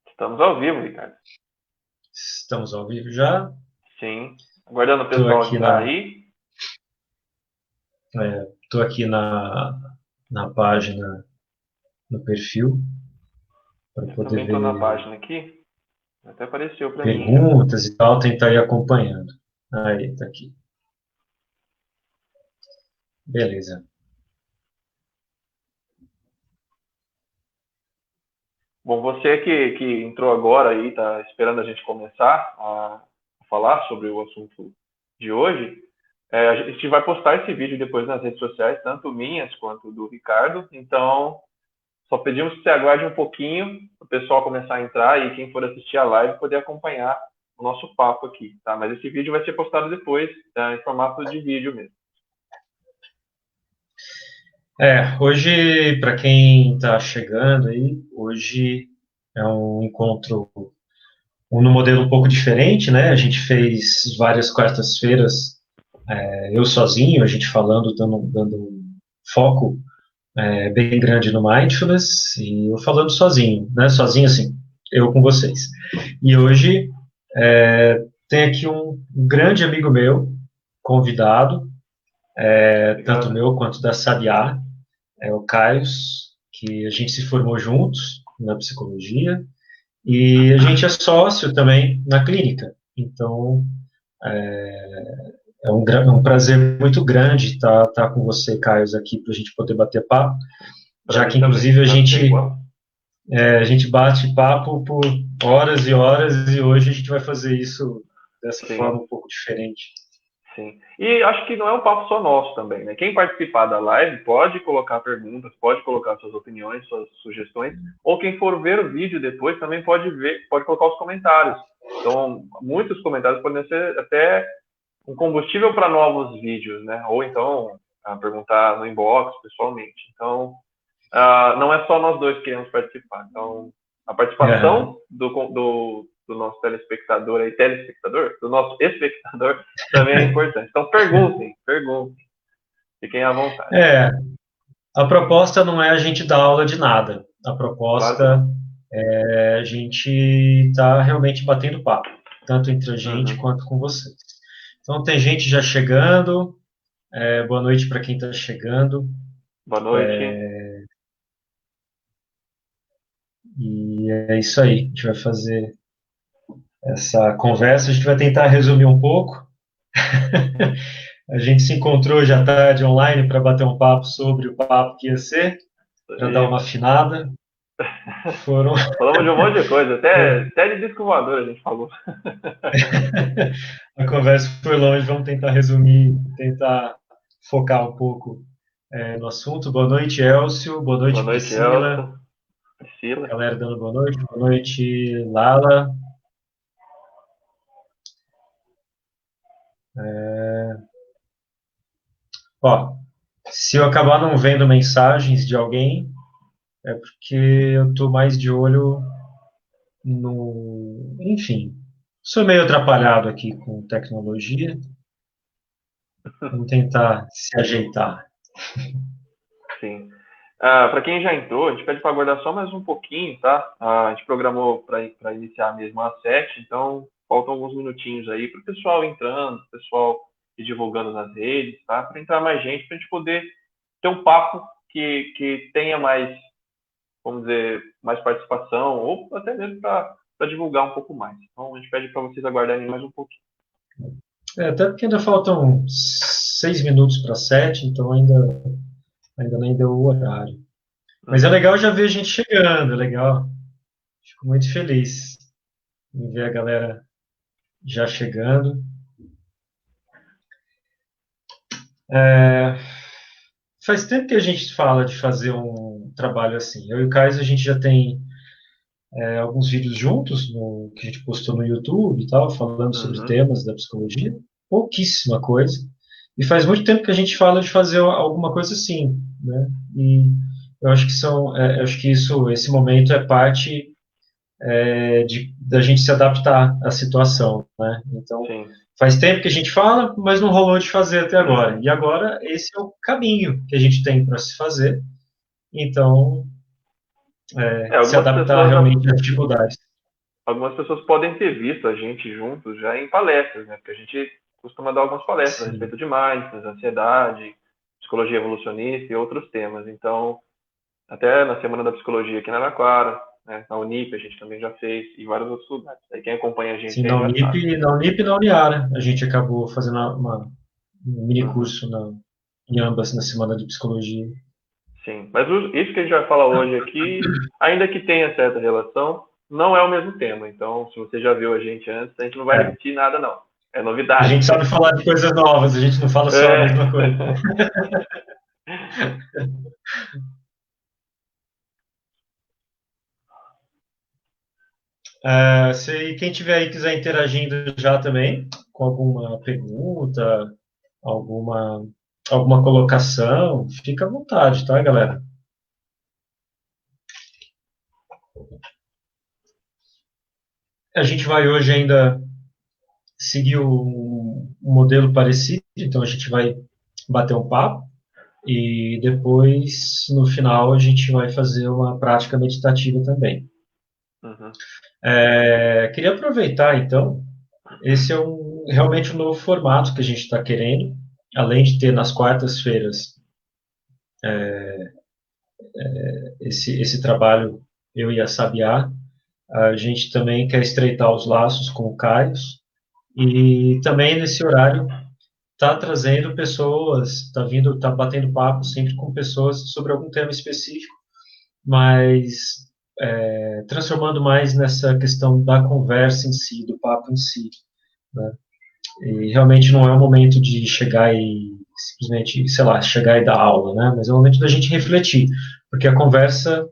Estamos ao vivo, Ricardo. Estamos ao vivo já. Sim. Aguardando o Estou pessoal aqui entrar na, aí. tô aqui na página, no perfil, para Eu poder também estou na ver página aqui. Até apareceu para mim já. perguntas e tal, tentar ir acompanhando. Aí, tá aqui. Beleza. Bom, você que entrou agora e está esperando a gente começar a falar sobre o assunto de hoje, a gente vai postar esse vídeo depois nas redes sociais, tanto minhas quanto do Ricardo. Então, só pedimos que você aguarde um pouquinho para o pessoal começar a entrar e quem for assistir a live poder acompanhar o nosso papo aqui, tá? Mas esse vídeo vai ser postado depois, tá? Em formato de vídeo mesmo. Hoje, para quem está chegando aí, hoje é um encontro no modelo um pouco diferente, né? A gente fez várias quartas-feiras, eu sozinho, a gente falando, dando um foco bem grande no Mindfulness e eu falando sozinho, né? Sozinho assim, eu com vocês. E hoje tem aqui um grande amigo meu, convidado, tanto Obrigado. meu quanto da Sabiá, é o Caio, que a gente se formou juntos na psicologia e a gente é sócio também na clínica. Então é um prazer muito grande estar com você, Caio, aqui para a gente poder bater papo, Para já mim que também. inclusive Prazer igual. a gente bate papo por horas e horas e hoje a gente vai fazer isso dessa Sim, forma um pouco diferente. sim. E acho que não é um papo só nosso também, né? Quem participar da live pode colocar perguntas, pode colocar suas opiniões, suas sugestões, ou quem for ver o vídeo depois também pode ver, pode colocar os comentários. Então, muitos comentários podem ser até um combustível para novos vídeos, né? Ou então perguntar no inbox pessoalmente. Então, não é só nós dois que queremos participar. Então, a Uhum. participação do nosso telespectador aí, telespectador, do nosso espectador, também é importante. Então, perguntem, fiquem à vontade. É, a proposta não é a gente dar aula de nada. A Claro que proposta não. é a gente estar realmente batendo papo, tanto entre a gente Uhum. quanto com vocês. Então, tem gente já chegando. Boa noite para quem está chegando. Boa noite. E é isso aí. A gente vai fazer essa conversa. A gente vai tentar resumir um pouco. A gente se encontrou já tarde online para bater um papo sobre o papo que ia ser, para dar uma Isso. afinada. Foram. Falamos de um monte de coisa, até de disco voador a gente falou. A conversa foi longe, vamos tentar resumir, tentar focar um pouco no assunto. Boa noite, Elcio. Boa Boa noite, noite, Priscila. Elson, Priscila. Galera dando boa noite. Boa noite, Lala. Ó, se eu acabar não vendo mensagens de alguém, é porque eu estou mais de olho no. Enfim, sou meio atrapalhado aqui com tecnologia. Vamos tentar se ajeitar. Sim. Para quem já entrou, a gente pede para aguardar só mais um pouquinho, tá? A gente programou para iniciar mesmo às 7, então faltam alguns minutinhos aí para o pessoal entrando, o pessoal ir divulgando nas redes, tá? Para entrar mais gente, para a gente poder ter um papo que tenha mais, vamos dizer, mais participação, ou até mesmo para divulgar um pouco mais. Então a gente pede para vocês aguardarem mais um pouquinho. Até porque ainda faltam 6 minutos para 7, então ainda nem deu o horário. Mas é Uhum. legal já ver a gente chegando, é legal. Fico muito feliz em ver a galera já chegando. É, faz tempo que a gente fala de fazer um trabalho assim. Eu e o Caio, a gente já tem alguns vídeos juntos que a gente postou no YouTube e tal, falando sobre Uhum. temas da psicologia. Pouquíssima coisa. E faz muito tempo que a gente fala de fazer alguma coisa assim, né? E eu acho que eu acho que esse momento é parte da gente se adaptar à situação, né? Então, Sim. faz tempo que a gente fala, mas não rolou de fazer até agora. E agora esse é o caminho que a gente tem para se fazer. Então, se Algumas adaptar pessoas, realmente às dificuldades. algumas pessoas podem ter visto a gente juntos já em palestras, né? Porque a gente costuma dar algumas palestras a Sim, respeito de mindfulness, ansiedade, psicologia evolucionista e outros temas. Então, até na Semana da Psicologia aqui na Araraquara, né? Na Unip a gente também já fez, e vários outros lugares. Aí quem acompanha a sim, gente aí já sabe. Na Unip e na Uniara, a gente acabou fazendo um mini Uhum. curso em ambas na semana de psicologia. Sim, mas isso que a gente vai falar hoje aqui, ainda que tenha certa relação, não é o mesmo tema. Então, se você já viu a gente antes, a gente não vai É, repetir nada, não. É a novidade. gente sabe falar de coisas novas, a gente não fala só a É. mesma coisa. Se quem tiver aí quiser interagindo já também, com alguma pergunta, alguma, alguma colocação, fica à vontade, tá, galera? A gente vai hoje ainda seguir um modelo parecido, então a gente vai bater um papo e depois, no final, a gente vai fazer uma prática meditativa também. Uhum. Queria aproveitar, então, esse é realmente um novo formato que a gente está querendo, além de ter nas quartas-feiras esse trabalho, eu e a Sabiá, a gente também quer estreitar os laços com o Caio e também nesse horário tá trazendo pessoas, tá batendo papo sempre com pessoas sobre algum tema específico, mas transformando mais nessa questão da conversa em si, do papo em si, né? E realmente não é o momento de chegar e simplesmente, sei lá, chegar e dar aula, né? Mas é o momento da gente refletir, porque a conversa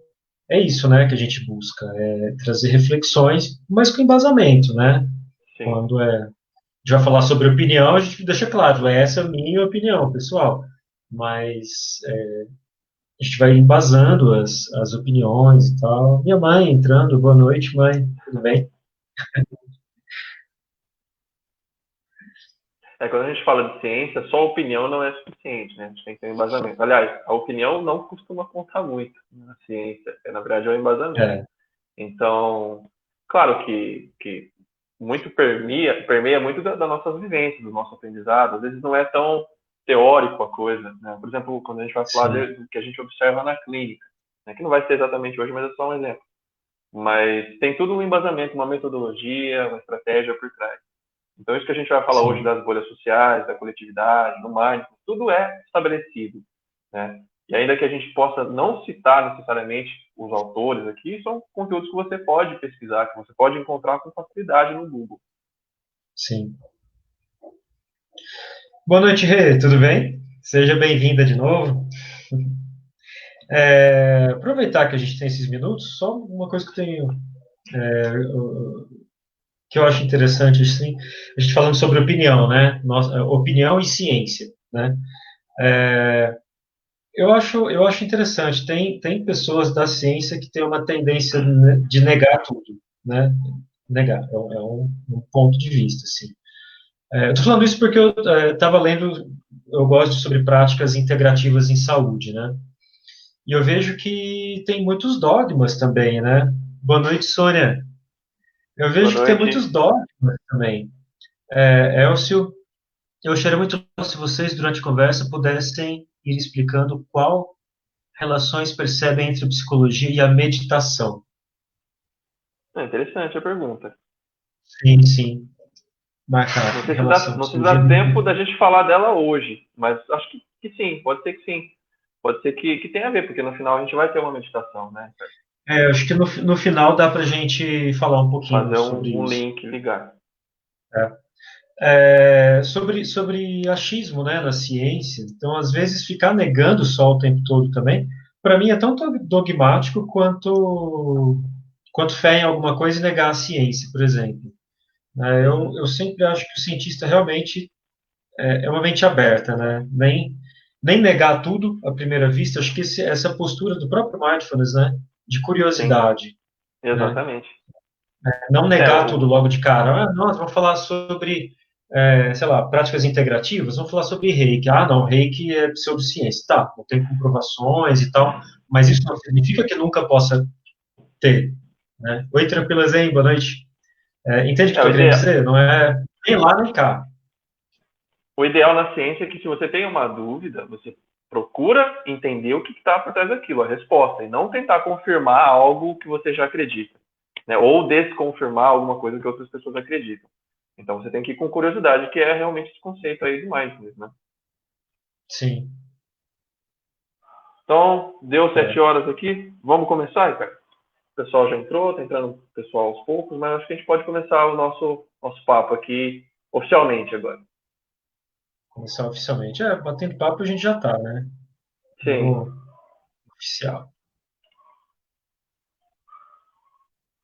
é isso, né, que a gente busca, é trazer reflexões, mas com embasamento, né? Sim. Quando a gente vai falar sobre opinião, a gente deixa claro, essa é a minha opinião, pessoal. Mas a gente vai embasando as opiniões e tal. Minha mãe entrando, boa noite, mãe, tudo bem? Quando a gente fala de ciência, só a opinião não é suficiente, né? A gente tem que ter um embasamento. Aliás, a opinião não costuma contar muito na ciência. Na verdade, é o embasamento. É, Então, claro que muito permeia muito das nossas vivências, do nosso aprendizado. Às vezes não é tão teórico a coisa, né? Por exemplo, quando a gente vai falar sim, do que a gente observa na clínica, né? Que não vai ser exatamente hoje, mas é só um exemplo. Mas tem tudo um embasamento, uma metodologia, uma estratégia por trás. Então, isso que a gente vai falar hoje sim, das bolhas sociais, da coletividade, do mindfulness, tudo é estabelecido, né? E ainda que a gente possa não citar necessariamente os autores aqui, são conteúdos que você pode pesquisar, que você pode encontrar com facilidade no Google. sim. Boa noite, Rê, tudo bem? Seja bem-vinda de novo. Aproveitar que a gente tem esses minutos, só uma coisa que eu tenho, que eu acho interessante, assim, a gente falando sobre opinião, né? Opinião e ciência, né? Eu acho interessante. Tem pessoas da ciência que têm uma tendência de negar tudo, né? Negar um ponto de vista, assim. Eu estou falando isso porque eu estava lendo, eu gosto sobre práticas integrativas em saúde, né? E eu vejo que tem muitos dogmas também, né? Boa noite, Sônia. Eu Boa vejo que tem muitos noite. dogmas também. Elcio, eu acharia muito legal se vocês, durante a conversa, pudessem ir explicando qual relações percebem entre a psicologia e a meditação. É interessante a pergunta. Sim, sim, marcar relação Não sei se psicologia. dá tempo da gente falar dela hoje, mas acho que sim, pode ser que sim. Pode ser que tenha a ver, porque no final a gente vai ter uma meditação, né? Acho que no final dá para a gente falar um pouquinho Fazer sobre um isso. link, ligar. Sobre achismo, né, na ciência. Então, às vezes, ficar negando o sol o tempo todo também, para mim, é tão dogmático quanto fé em alguma coisa e negar a ciência, por exemplo. Uhum. Eu sempre acho que o cientista realmente é uma mente aberta, né? Nem negar tudo à primeira vista. Acho que essa postura do próprio mindfulness, né, de Sim, curiosidade, né? exatamente. Não É, negar tudo o, logo de cara. Nós vamos falar sobre, sei lá, práticas integrativas, vamos falar sobre reiki. Não, reiki é pseudociência. Tá, não tem comprovações e tal, mas isso não significa que nunca possa T. Né? Oi, tranquilas, hein? Boa noite. Entende o que eu O estou querendo ideal, dizer? Não é nem lá nem cá. o ideal na ciência é que se você tem uma dúvida, você procura entender o que está por trás daquilo, a resposta, e não tentar confirmar algo que você já acredita, né? Ou desconfirmar alguma coisa que outras pessoas acreditam. Então você tem que ir com curiosidade, que é realmente esse conceito aí do mindfulness, né? Sim. Então, deu É. 7 horas aqui, vamos começar, cara? O pessoal já entrou, está entrando o pessoal aos poucos, mas acho que a gente pode começar o nosso papo aqui oficialmente agora. Começar oficialmente. Batendo papo a gente já tá, né? Sim. No oficial.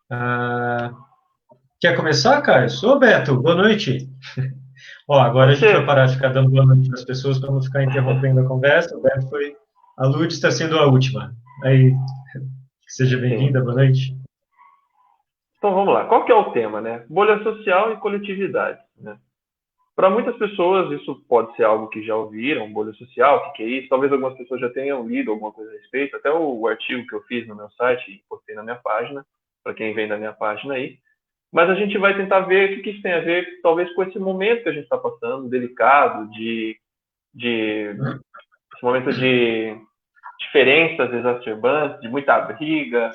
Ah, quer começar, Caio? Sou o Beto. Boa noite. Ó, agora a Pode gente vai ser. parar de ficar dando boa noite para as pessoas para não ficar interrompendo a conversa. O Beto foi. A Lud está sendo a última. Aí, seja Sim. bem-vinda, boa noite. Então vamos lá. Qual que é o tema, né? Bolha social e coletividade, né? Para muitas pessoas isso pode ser algo que já ouviram, bolha social, o que, que é isso? Talvez algumas pessoas já tenham lido alguma coisa a respeito, até o artigo que eu fiz no meu site e postei na minha página, para quem vem da minha página aí. Mas a gente vai tentar ver o que, que isso tem a ver, talvez, com esse momento que a gente está passando, delicado, de esse momento de diferenças exacerbantes, de muita briga,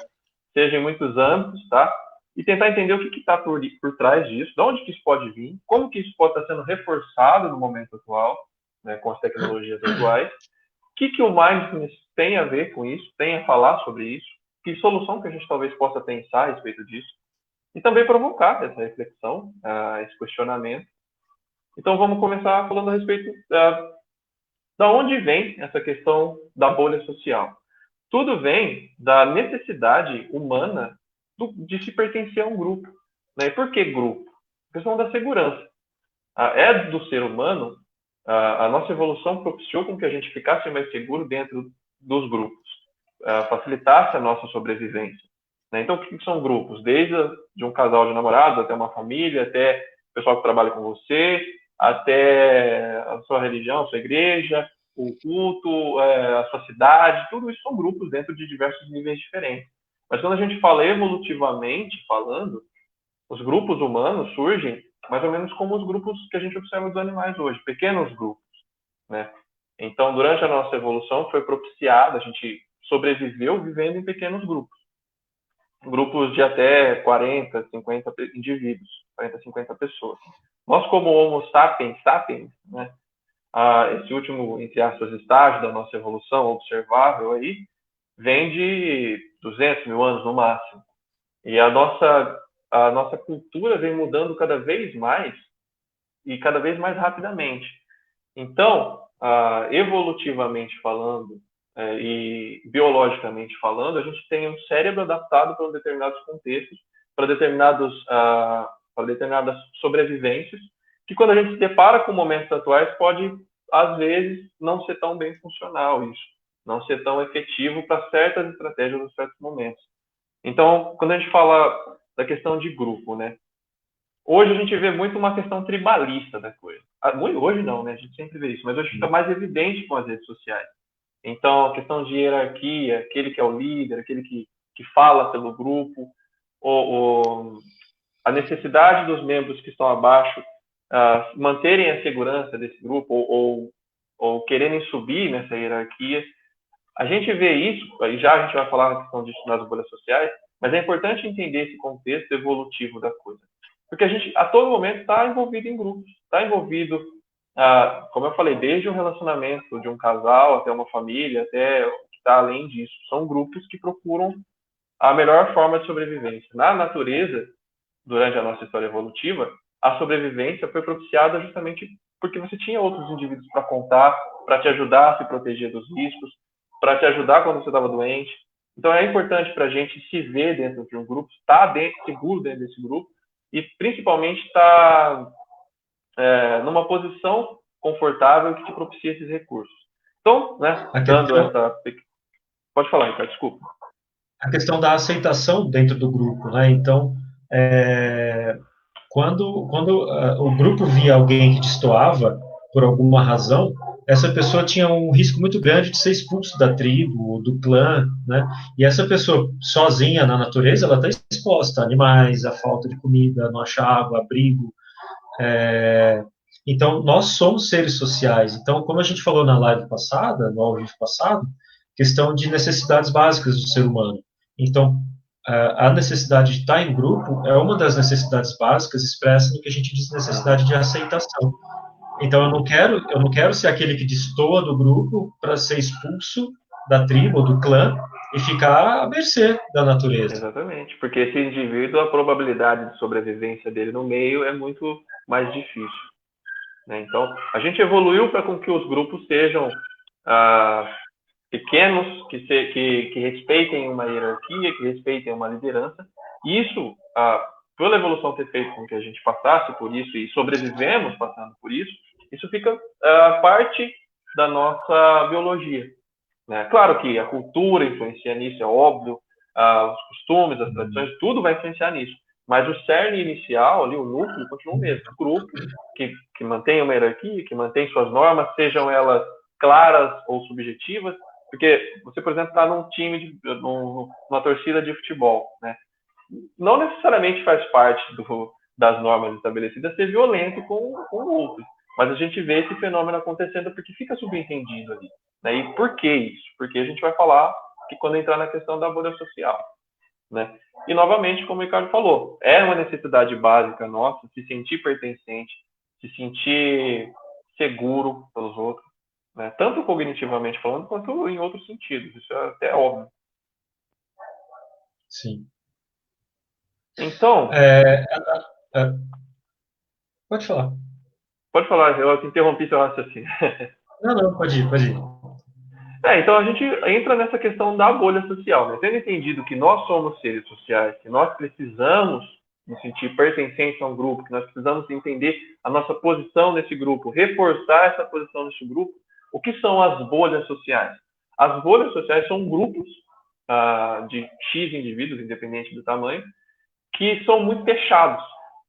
seja em muitos âmbitos, tá? E tentar entender o que está por trás disso, de onde que isso pode vir, como que isso pode estar sendo reforçado no momento atual, né, com as tecnologias atuais, o que o mindfulness tem a ver com isso, tem a falar sobre isso, que solução que a gente talvez possa pensar a respeito disso, e também provocar essa reflexão, esse questionamento. Então vamos começar falando a respeito da onde vem essa questão da bolha social. Tudo vem da necessidade humana de se pertencer a um grupo. Né? E por que grupo? A questão da segurança. É do ser humano, a nossa evolução propiciou com que a gente ficasse mais seguro dentro dos grupos, facilitasse a nossa sobrevivência. Né? Então, o que são grupos? Desde de um casal de namorados, até uma família, até o pessoal que trabalha com você, até a sua religião, a sua igreja, o culto, a sua cidade, tudo isso são grupos dentro de diversos níveis diferentes. Mas quando a gente fala evolutivamente falando, os grupos humanos surgem mais ou menos como os grupos que a gente observa dos animais hoje, pequenos grupos, né? Então, durante a nossa evolução, foi propiciada, a gente sobreviveu vivendo em pequenos grupos. Grupos de até 40, 50 indivíduos, 40, 50 pessoas. Nós, como Homo sapiens sapiens, né, esse último, entre aspas, estágio da nossa evolução observável aí, vem de 200 mil anos no máximo. E a nossa cultura vem mudando cada vez mais e cada vez mais rapidamente. Então, evolutivamente falando e biologicamente falando, a gente tem um cérebro adaptado para determinados contextos, para determinadas sobrevivências, que quando a gente se depara com momentos atuais, pode, às vezes, não ser tão bem funcional isso, não ser tão efetivo para certas estratégias em certos momentos. Então, quando a gente fala da questão de grupo, né? Hoje a gente vê muito uma questão tribalista da coisa. Hoje não, né? A gente sempre vê isso, mas hoje fica mais evidente com as redes sociais. Então, a questão de hierarquia, aquele que é o líder, aquele que fala pelo grupo, a necessidade dos membros que estão abaixo manterem a segurança desse grupo ou quererem subir nessa hierarquia. A gente vê isso, e já a gente vai falar na questão disso nas bolhas sociais, mas é importante entender esse contexto evolutivo da coisa. Porque a gente, a todo momento, está envolvido em grupos, está envolvido, como eu falei, desde um relacionamento de um casal até uma família, até o que está além disso. São grupos que procuram a melhor forma de sobrevivência. Na natureza, durante a nossa história evolutiva, a sobrevivência foi propiciada justamente porque você tinha outros indivíduos para contar, para te ajudar a se proteger dos riscos, para te ajudar quando você estava doente. Então é importante para a gente se ver dentro de um grupo, estar seguro dentro desse grupo e principalmente estar numa posição confortável que te propicie esses recursos. Então, né, A dando questão, essa... Pode falar, Ricardo, desculpa. a questão da aceitação dentro do grupo, né? Então, quando o grupo via alguém que destoava por alguma razão, essa pessoa tinha um risco muito grande de ser expulso da tribo, ou do clã, né? E essa pessoa sozinha na natureza, ela está exposta a animais, a falta de comida, não achar água, abrigo. Então, nós somos seres sociais. Então, como a gente falou na live passada, no ao vivo passado, questão de necessidades básicas do ser humano. Então, a necessidade de estar em grupo é uma das necessidades básicas expressas no que a gente diz Uhum. necessidade de aceitação. Então eu não quero ser aquele que destoa do grupo para ser expulso da tribo ou do clã e ficar à mercê da natureza. Exatamente, porque esse indivíduo, a probabilidade de sobrevivência dele no meio é muito mais difícil, né? Então, a gente evoluiu para com que os grupos sejam ah, pequenos, que respeitem uma hierarquia, que respeitem uma liderança. E isso, pela evolução ter feito com que a gente passasse por isso e sobrevivemos passando por isso fica parte da nossa biologia, né? Claro que a cultura influencia nisso, é óbvio, os costumes, as tradições, tudo vai influenciar nisso. Mas o cerne inicial, ali, o núcleo, continua o mesmo. O grupo que mantém uma hierarquia, que mantém suas normas, sejam elas claras ou subjetivas. Porque você, por exemplo, está num time, numa torcida de futebol, né? Não necessariamente faz parte das normas estabelecidas ser violento com o outro. Mas a gente vê esse fenômeno acontecendo porque fica subentendido ali, né? E por que isso? Porque a gente vai falar que quando entrar na questão da bolha social, né? E novamente, como o Ricardo falou, é uma necessidade básica nossa se sentir pertencente, se sentir seguro pelos outros, né? Tanto cognitivamente falando quanto em outros sentidos. Isso é até óbvio. Sim. Então, É, é, pode falar. pode falar, eu interrompi seu raciocínio. Não, não, pode ir, pode ir. Então a gente entra nessa questão da bolha social, né? Tendo entendido que nós somos seres sociais, que nós precisamos nos sentir pertencentes a um grupo, que nós precisamos entender a nossa posição nesse grupo, reforçar essa posição nesse grupo, o que são as bolhas sociais? As bolhas sociais são grupos de X indivíduos, independente do tamanho, que são muito fechados.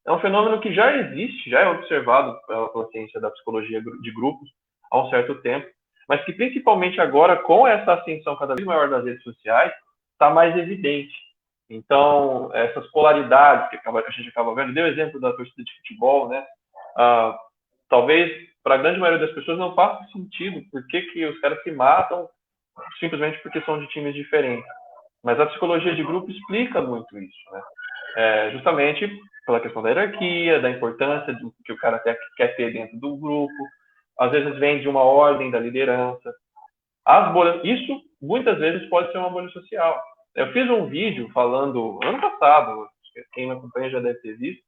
É um fenômeno que já existe, já é observado pela ciência da psicologia de grupos há um certo tempo, mas que principalmente agora, com essa ascensão cada vez maior das redes sociais, está mais evidente. Então, essas polaridades que a gente acaba vendo, deu exemplo da torcida de futebol, né? Ah, talvez para a grande maioria das pessoas não faça sentido por que os caras se matam simplesmente porque são de times diferentes. Mas a psicologia de grupo explica muito isso, né? Justamente pela questão da hierarquia, da importância do que o cara quer ter dentro do grupo. Às vezes vem de uma ordem da liderança. As bolhas, isso muitas vezes pode ser uma bolha social. Eu fiz um vídeo falando ano passado, quem me acompanha já deve ter visto,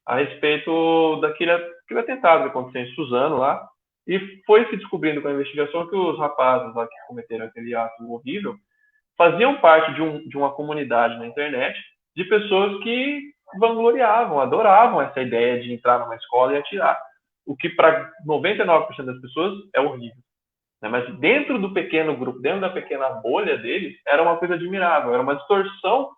a respeito daquele atentado que aconteceu em Suzano lá. E foi se descobrindo com a investigação que os rapazes lá que cometeram aquele ato horrível faziam parte de uma comunidade na internet de pessoas que vangloriavam, adoravam essa ideia de entrar numa escola e atirar. O que para 99% das pessoas é horrível. Né? Mas dentro do pequeno grupo, dentro da pequena bolha deles, era uma coisa admirável, era uma distorção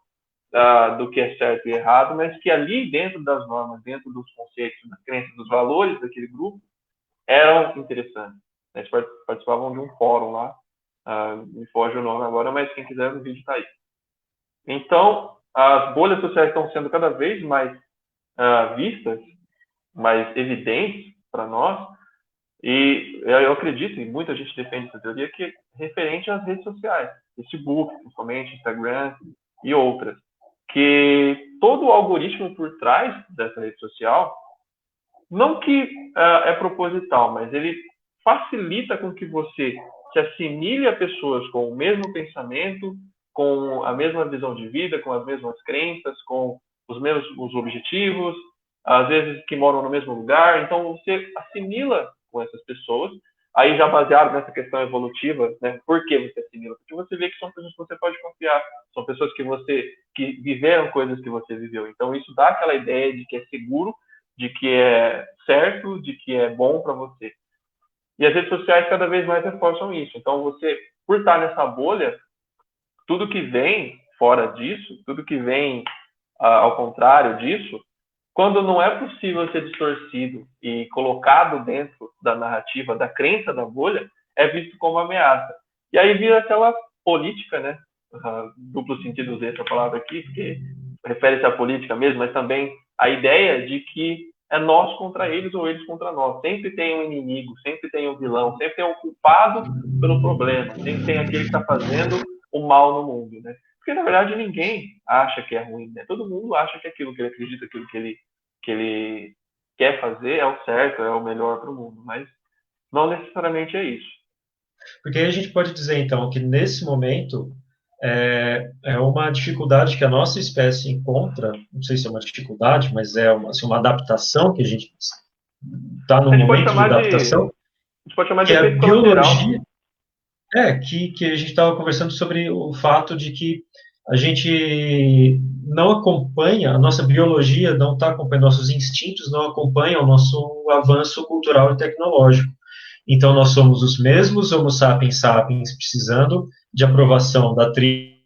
do que é certo e errado, mas que ali dentro das normas, dentro dos conceitos, das crenças, dos valores daquele grupo, eram interessantes. Eles participavam de um fórum lá, me foge o nome agora, mas quem quiser o vídeo está aí. Então, as bolhas sociais estão sendo cada vez mais vistas, mais evidentes para nós, e eu acredito, e muita gente defende essa teoria, que é referente às redes sociais, Facebook, principalmente, Instagram e outras, que todo o algoritmo por trás dessa rede social, não que é proposital, mas ele facilita com que você se assimile a pessoas com o mesmo pensamento, com a mesma visão de vida, com as mesmas crenças, com os mesmos objetivos, às vezes que moram no mesmo lugar. Então você assimila com essas pessoas. Aí já baseado nessa questão evolutiva, né? Por que você assimila? Porque você vê que são pessoas que você pode confiar, são pessoas que viveram coisas que você viveu. Então isso dá aquela ideia de que é seguro, de que é certo, de que é bom para você. E as redes sociais cada vez mais reforçam isso. Então, você, por estar nessa bolha, tudo que vem fora disso, tudo que vem ao contrário disso, quando não é possível ser distorcido e colocado dentro da narrativa, da crença da bolha, é visto como ameaça. E aí vira aquela política, né? Duplo sentido dessa palavra aqui, porque refere-se à política mesmo, mas também a ideia de que é nós contra eles ou eles contra nós. Sempre tem um inimigo, sempre tem um vilão, sempre tem um culpado pelo problema, sempre tem aquele que está fazendo o mal no mundo, né? Porque, na verdade, ninguém acha que é ruim, né? Todo mundo acha que aquilo que ele acredita, aquilo que ele quer fazer é o certo, é o melhor para o mundo, mas não necessariamente é isso. Porque aí a gente pode dizer, então, que nesse momento é uma dificuldade que a nossa espécie encontra, não sei se é uma dificuldade, mas é uma, assim, uma adaptação que a gente está num A gente pode momento de chamar de, adaptação, a gente pode chamar de que é a efeito colateral. biologia, que a gente estava conversando sobre o fato de que a gente não acompanha, a nossa biologia não está acompanhando, nossos instintos não acompanham o nosso avanço cultural e tecnológico. Então, nós somos os mesmos Homo sapiens sapiens precisando de aprovação da tribo,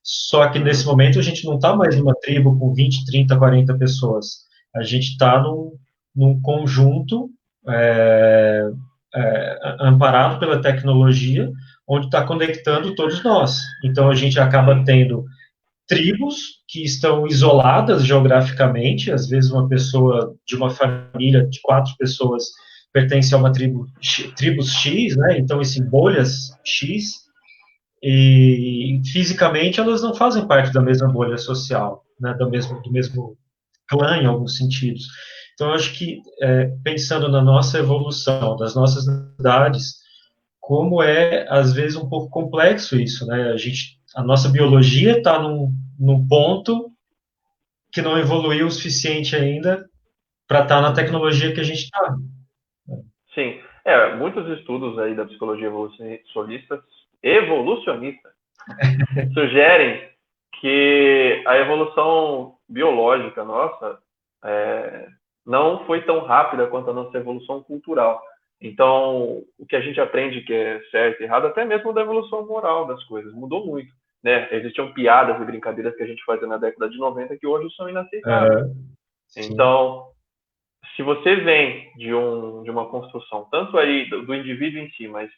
só que nesse momento a gente não está mais numa tribo com 20, 30, 40 pessoas. A gente está num conjunto amparado pela tecnologia, onde está conectando todos nós. Então, a gente acaba tendo tribos que estão isoladas geograficamente, às vezes uma pessoa de uma família de 4 pessoas pertence a uma tribos X, né? Então, assim, bolhas X, e fisicamente elas não fazem parte da mesma bolha social, né? Do mesmo clã em alguns sentidos. Então, eu acho que, pensando na nossa evolução, das nossas necessidades, como é, às vezes, um pouco complexo isso, né? A nossa biologia está num ponto que não evoluiu o suficiente ainda para estar na tecnologia que a gente está. Sim. Muitos estudos aí da psicologia evolucionista sugerem que a evolução biológica nossa não foi tão rápida quanto a nossa evolução cultural. Então, o que a gente aprende que é certo e errado, até mesmo da evolução moral das coisas, mudou muito. Né? Existiam piadas e brincadeiras que a gente fazia na década de 90 que hoje são inaceitáveis. Então, se você vem de uma construção, tanto aí do indivíduo em si, mas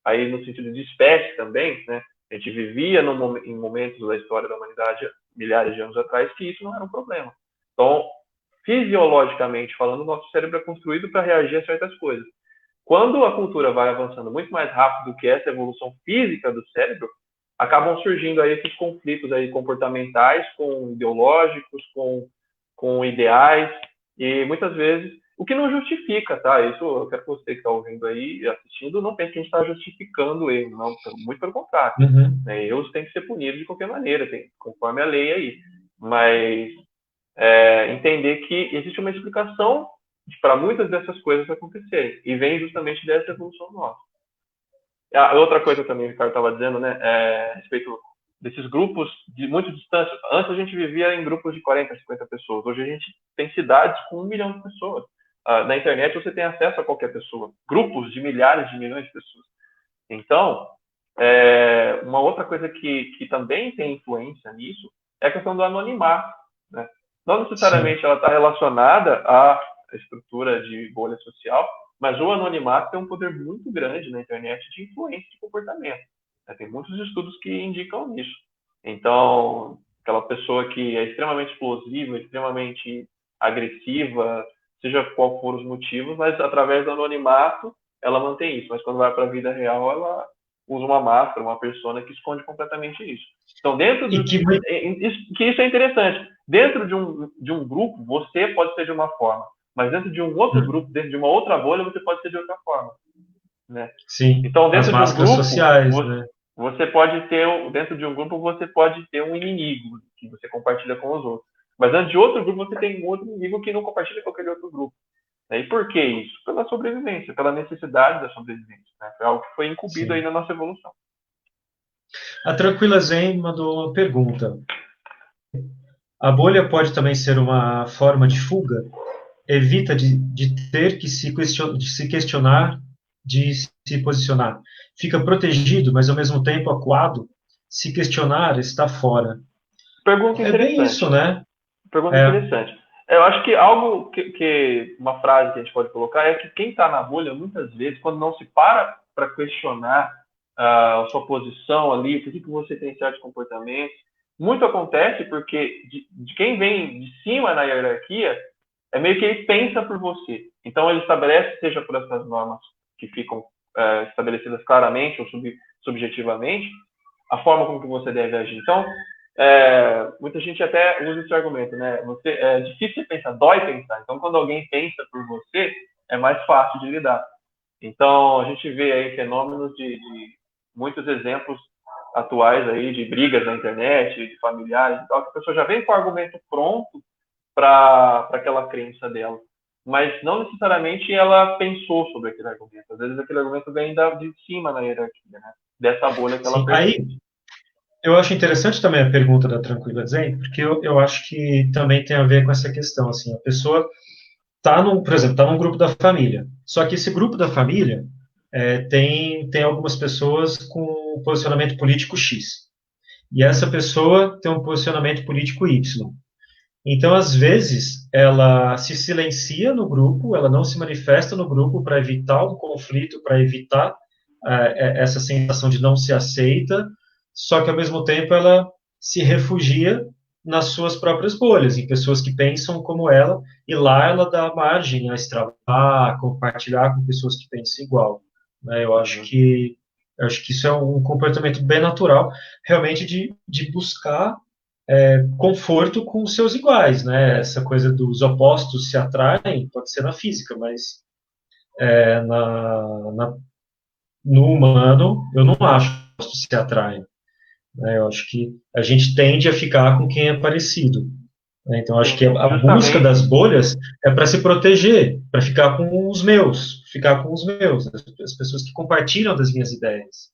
aí no sentido de espécie também, né? A gente vivia em momentos da história da humanidade, milhares de anos atrás, que isso não era um problema. Então, fisiologicamente falando, o nosso cérebro é construído para reagir a certas coisas. Quando a cultura vai avançando muito mais rápido do que essa evolução física do cérebro, acabam surgindo aí esses conflitos aí comportamentais com ideológicos, com ideais, e muitas vezes, o que não justifica, tá? Isso eu quero que você que está ouvindo aí, assistindo, não pense que a gente está justificando o erro, não, muito pelo contrário. Uhum. Erros têm que ser punidos de qualquer maneira, conforme a lei aí. Mas entender que existe uma explicação para muitas dessas coisas acontecerem, e vem justamente dessa evolução nossa. A outra coisa também que o Ricardo estava dizendo, né, a respeito desses grupos de muito distância. Antes a gente vivia em grupos de 40, 50 pessoas. Hoje a gente tem cidades com 1 milhão de pessoas. Na internet você tem acesso a qualquer pessoa. Grupos de milhares de milhões de pessoas. Então, uma outra coisa que também tem influência nisso é a questão do anonimato. Né? Não necessariamente ela está relacionada à estrutura de bolha social, mas o anonimato tem um poder muito grande na internet de influência de comportamento. Tem muitos estudos que indicam isso. Então, aquela pessoa que é extremamente explosiva, extremamente agressiva, seja qual for os motivos, mas através do anonimato ela mantém isso. Mas quando vai para a vida real, ela usa uma máscara, uma persona que esconde completamente isso. Então, que isso é interessante. Dentro de um grupo, você pode ser de uma forma, mas dentro de um outro grupo, dentro de uma outra bolha, você pode ser de outra forma. Né? Sim, então, dentro as de um máscaras grupo, sociais, né? Você pode ter, dentro de um grupo, você pode ter um inimigo que você compartilha com os outros. Mas dentro de outro grupo, você tem um outro inimigo que não compartilha com aquele outro grupo. E por que isso? Pela sobrevivência, pela necessidade da sobrevivência. Né? Foi algo que foi incumbido aí na nossa evolução. A Tranquila Zen mandou uma pergunta. A bolha pode também ser uma forma de fuga? Evita de ter que se questionar, de se posicionar. Fica protegido, mas ao mesmo tempo acuado. Se questionar, está fora. Pergunta interessante. É bem isso, né? Pergunta interessante. Eu acho que algo uma frase que a gente pode colocar é que quem está na bolha, muitas vezes, quando não se para questionar a sua posição ali, por que você tem certos comportamentos, muito acontece porque de quem vem de cima na hierarquia, é meio que ele pensa por você. Então ele estabelece, seja por essas normas que ficam estabelecidas claramente ou subjetivamente, a forma como que você deve agir. Então, muita gente até usa esse argumento, né? É difícil pensar, dói pensar. Então, quando alguém pensa por você, é mais fácil de lidar. Então, a gente vê aí fenômenos de muitos exemplos atuais aí de brigas na internet, de familiares e tal, que a pessoa já vem com o argumento pronto para aquela crença dela. Mas não necessariamente ela pensou sobre aquele argumento. Às vezes aquele argumento vem de cima na hierarquia, né? Dessa bolha que ela Sim, aí pertence. eu acho interessante também a pergunta da Tranquila Zen, porque eu acho que também tem a ver com essa questão, assim, a pessoa por exemplo, está num grupo da família, só que esse grupo da família tem algumas pessoas com um posicionamento político X, e essa pessoa tem um posicionamento político Y. Então, às vezes, ela se silencia no grupo, ela não se manifesta no grupo para evitar um conflito, para evitar essa sensação de não ser aceita, só que, ao mesmo tempo, ela se refugia nas suas próprias bolhas, em pessoas que pensam como ela, e lá ela dá margem a extravar, a compartilhar com pessoas que pensam igual. Né? Eu acho que isso é um comportamento bem natural, realmente, de buscar conforto com os seus iguais, né? Essa coisa dos opostos se atraem, pode ser na física, mas é, na, na, no humano, eu não acho que os opostos se atraem. Né? Eu acho que a gente tende a ficar com quem é parecido. Né? Então, eu acho Sim, que a busca justamente. das bolhas é para se proteger, para ficar com os meus, ficar com os meus, as pessoas que compartilham das minhas ideias.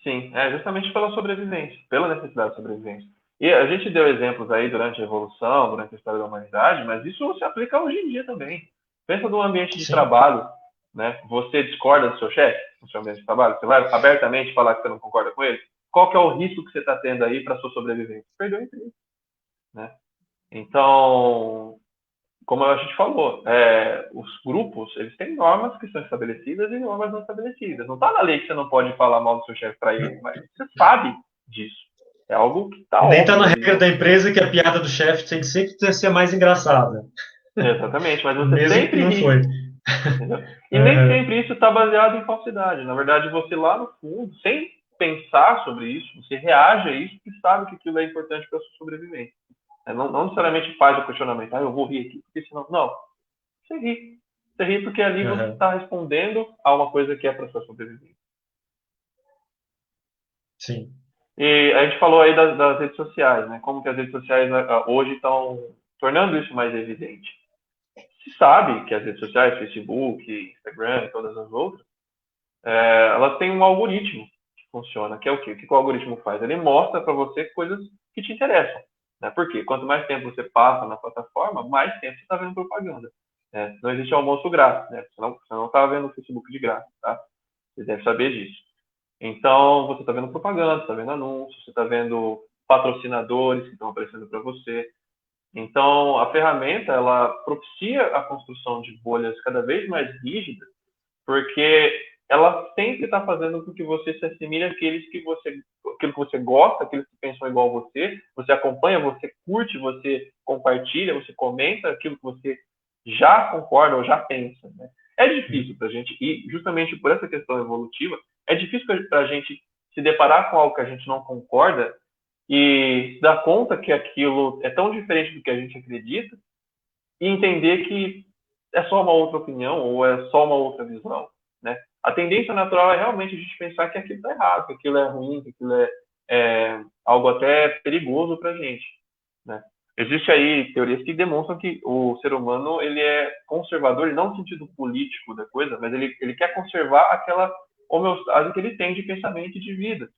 Sim, justamente pela sobrevivência, pela necessidade de sobrevivência. E a gente deu exemplos aí durante a evolução, durante a história da humanidade, mas isso se aplica hoje em dia também. Pensa no ambiente de Sim. trabalho, né? Você discorda do seu chefe no seu ambiente de trabalho? Você vai abertamente falar que você não concorda com ele? Qual que é o risco que você está tendo aí para sua sobrevivência? Perdeu o emprego, né? Então, como a gente falou, os grupos eles têm normas que são estabelecidas e normas não estabelecidas. Não está na lei que você não pode falar mal do seu chefe para ele, mas você sabe disso. É algo que está E nem está óbvio na ali. regra da empresa que a piada do chefe tem que sempre ser mais engraçada, Exatamente, mas você mesmo que sempre não ri. foi. Entendeu? E nem Uhum. sempre isso está baseado em falsidade. Na verdade, você lá no fundo, sem pensar sobre isso, você reage a isso e sabe que aquilo é importante para a sua sobrevivência. Não necessariamente faz o questionamento, eu vou rir aqui, porque senão. Não, você ri. Você ri porque ali você Uhum. está respondendo a uma coisa que é para sua sobrevivência. Sim. E a gente falou aí das redes sociais, né? Como que as redes sociais hoje estão tornando isso mais evidente. Se sabe que as redes sociais, Facebook, Instagram e todas as outras, elas têm um algoritmo que funciona, que é o quê? O que o algoritmo faz? Ele mostra para você coisas que te interessam. Né? Por quê? Quanto mais tempo você passa na plataforma, mais tempo você está vendo propaganda. Né? Não existe almoço grátis, né? Você não está vendo o Facebook de graça, tá? Você deve saber disso. Então, você está vendo propaganda, está vendo anúncios, você está vendo patrocinadores que estão aparecendo para você. Então, a ferramenta, ela propicia a construção de bolhas cada vez mais rígidas, porque ela sempre está fazendo com que você se assimile àquilo que você gosta, aqueles que pensam igual a você acompanha, você curte, você compartilha, você comenta aquilo que você já concorda ou já pensa. Né? É difícil para a gente, e justamente por essa questão evolutiva, é difícil para a gente se deparar com algo que a gente não concorda e se dar conta que aquilo é tão diferente do que a gente acredita e entender que é só uma outra opinião ou é só uma outra visão, né? A tendência natural é realmente a gente pensar que aquilo está errado, que aquilo é ruim, que aquilo é algo até perigoso para a gente, né? Existe aí teorias que demonstram que o ser humano ele é conservador, não no sentido político da coisa, mas ele quer conservar aquela homeostase que ele tem de pensamento e de vida.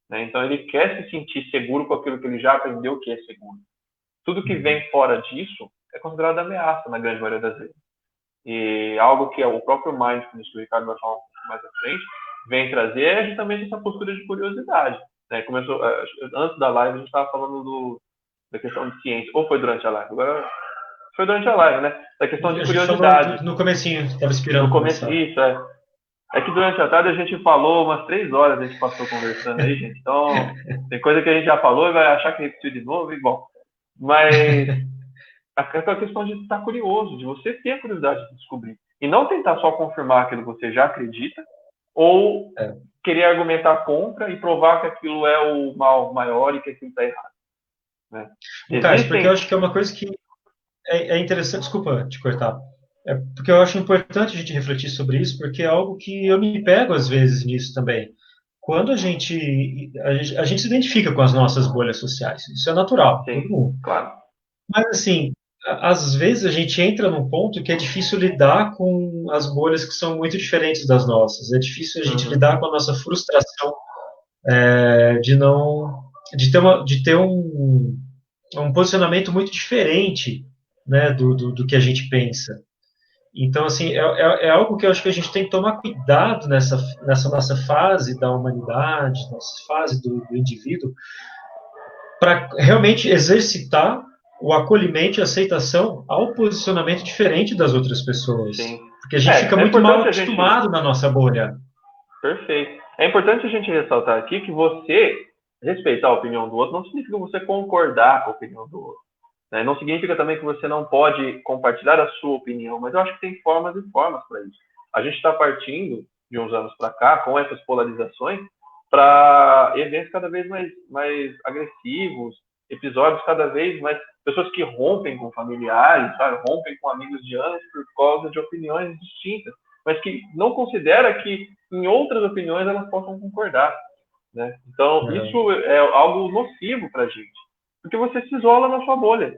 Né? Então ele quer se sentir seguro com aquilo que ele já aprendeu que é seguro. Tudo que Uhum. vem fora disso é considerado ameaça na grande maioria das vezes. E algo que é o próprio mindfulness, que o Ricardo vai falar um pouco mais à frente, vem trazer é justamente essa postura de curiosidade. Né? Começou, antes da live a gente estava falando da questão de ciência, ou foi durante a live? Agora, foi durante a live, né? Da questão de A gente falou curiosidade. no comecinho, estava No esperando começo, começar. isso, é. É que durante a tarde a gente falou umas 3 horas, a gente passou conversando aí, gente. Então, tem coisa que a gente já falou e vai achar que repetiu de novo, e bom. Mas aquela questão de estar curioso, de você ter a curiosidade de descobrir. E não tentar só confirmar aquilo que você já acredita, ou É. querer argumentar contra e provar que aquilo é o mal maior e que aquilo está errado. Né? O Caio, porque eu Existem. acho que é uma coisa que é interessante, desculpa te cortar, é porque eu acho importante a gente refletir sobre isso, porque é algo que eu me pego às vezes nisso também. Quando a gente se identifica com as nossas bolhas sociais, isso é natural, todo Sim, mundo. claro. Mas assim, às vezes a gente entra num ponto que é difícil lidar com as bolhas que são muito diferentes das nossas. É difícil a gente Uhum. lidar com a nossa frustração de não de ter um posicionamento muito diferente, né, do que a gente pensa. Então, assim, é algo que eu acho que a gente tem que tomar cuidado nessa nossa fase da humanidade, nossa fase do indivíduo, para realmente exercitar o acolhimento e aceitação ao posicionamento diferente das outras pessoas. Sim. Porque a gente fica É muito mal importante a gente. acostumado na nossa bolha. Perfeito. É importante a gente ressaltar aqui que você respeitar a opinião do outro não significa você concordar com a opinião do outro. Né? Não significa também que você não pode compartilhar a sua opinião, mas eu acho que tem formas e formas para isso. A gente está partindo de uns anos para cá com essas polarizações para eventos cada vez mais agressivos, episódios cada vez mais. Pessoas que rompem com familiares, sabe? Rompem com amigos de anos por causa de opiniões distintas, mas que não considera que em outras opiniões elas possam concordar. Né? Então, Uhum. isso é algo nocivo para a gente, porque você se isola na sua bolha.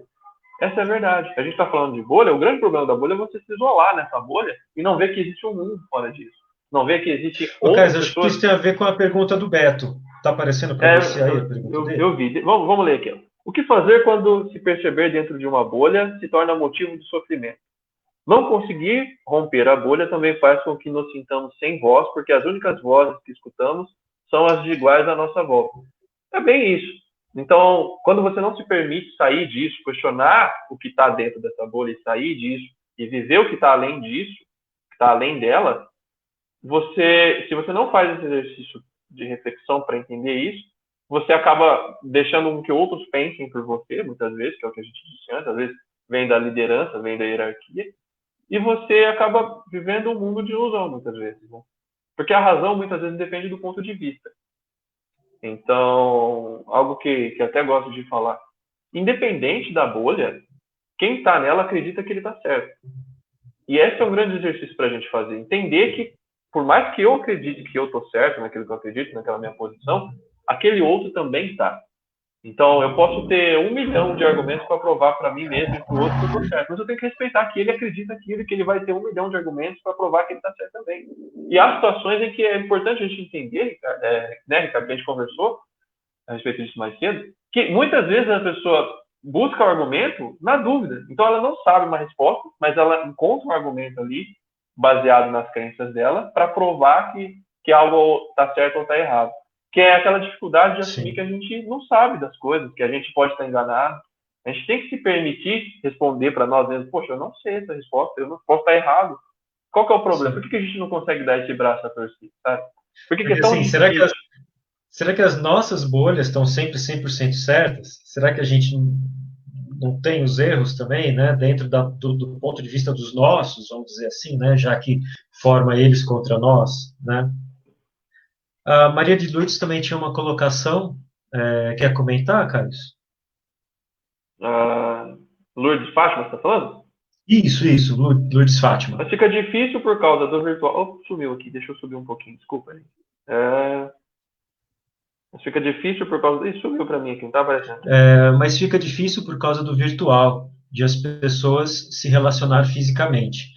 Essa é a verdade. A gente está falando de bolha, o grande problema da bolha é você se isolar nessa bolha e não ver que existe um mundo fora disso. Não ver que existem Ô, outras Caio, acho que pessoas. isso tem a ver com a pergunta do Beto. Tá aparecendo para É, você aí a pergunta dele? eu vi. Vamos ler aqui. O que fazer quando se perceber dentro de uma bolha se torna motivo de sofrimento? Não conseguir romper a bolha também faz com que nos sintamos sem voz, porque as únicas vozes que escutamos são as de iguais à nossa volta. É bem isso. Então, quando você não se permite sair disso, questionar o que está dentro dessa bolha e sair disso, e viver o que está além disso, que está além dela, se você não faz esse exercício de reflexão para entender isso, você acaba deixando com que outros pensem por você, muitas vezes, que é o que a gente disse antes, às vezes vem da liderança, vem da hierarquia, e você acaba vivendo um mundo de ilusão, muitas vezes. Né? Porque a razão, muitas vezes, depende do ponto de vista. Então, algo que até gosto de falar. Independente da bolha, quem está nela acredita que ele está certo. E esse é um grande exercício para a gente fazer. Entender que, por mais que eu acredite que eu estou certo naquilo que eu acredito, naquela minha posição, aquele outro também está. Então, eu posso ter 1 milhão de argumentos para provar para mim mesmo e para o outro que eu estou certo. Mas eu tenho que respeitar que ele acredita aquilo e que ele vai ter 1 milhão de argumentos para provar que ele está certo também. E há situações em que é importante a gente entender, né, Ricardo, que a gente conversou a respeito disso mais cedo, que muitas vezes a pessoa busca o argumento na dúvida. Então, ela não sabe uma resposta, mas ela encontra um argumento ali, baseado nas crenças dela, para provar que algo está certo ou está errado. Que é aquela dificuldade de assumir que Sim. a gente não sabe das coisas, que a gente pode estar enganado. A gente tem que se permitir responder para nós mesmos, poxa, eu não sei essa resposta, eu não posso estar errado. Qual que é o problema? Por Sim. que a gente não consegue dar esse braço a torcer, sabe? Por que Porque é tão assim, difícil? será que as nossas bolhas estão sempre 100% certas? Será que a gente não tem os erros também, né? Dentro do ponto de vista dos nossos, vamos dizer assim, né? Já que forma eles contra nós, né? A Maria de Lourdes também tinha uma colocação. Quer comentar, Carlos? Ah, Lourdes Fátima, você está falando? Isso, Lourdes Fátima. Mas fica difícil por causa do virtual. Oh, sumiu aqui, deixa eu subir um pouquinho, desculpa. Gente. Mas fica difícil por causa. Ih, sumiu para mim aqui, não está aparecendo. Mas fica difícil por causa do virtual, de as pessoas se relacionar fisicamente.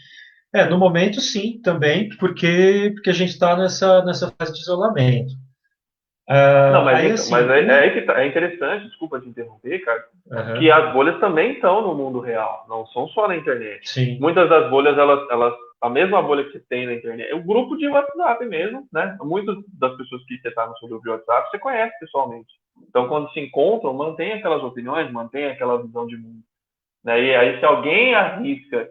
No momento, sim, também, porque a gente está nessa fase de isolamento. Não, mas, Aí, então, mas assim, é aí que tá. É interessante, desculpa te interromper, cara, que aham, as bolhas também estão no mundo real, não são só na internet. sim, Muitas das bolhas, a mesma bolha que você tem na internet, é o grupo de WhatsApp mesmo, né? Muitas das pessoas que você está no seu grupo de WhatsApp, você conhece pessoalmente. Então, quando se encontram, mantém aquelas opiniões, mantém aquela visão de mundo. Né? E aí, se alguém arrisca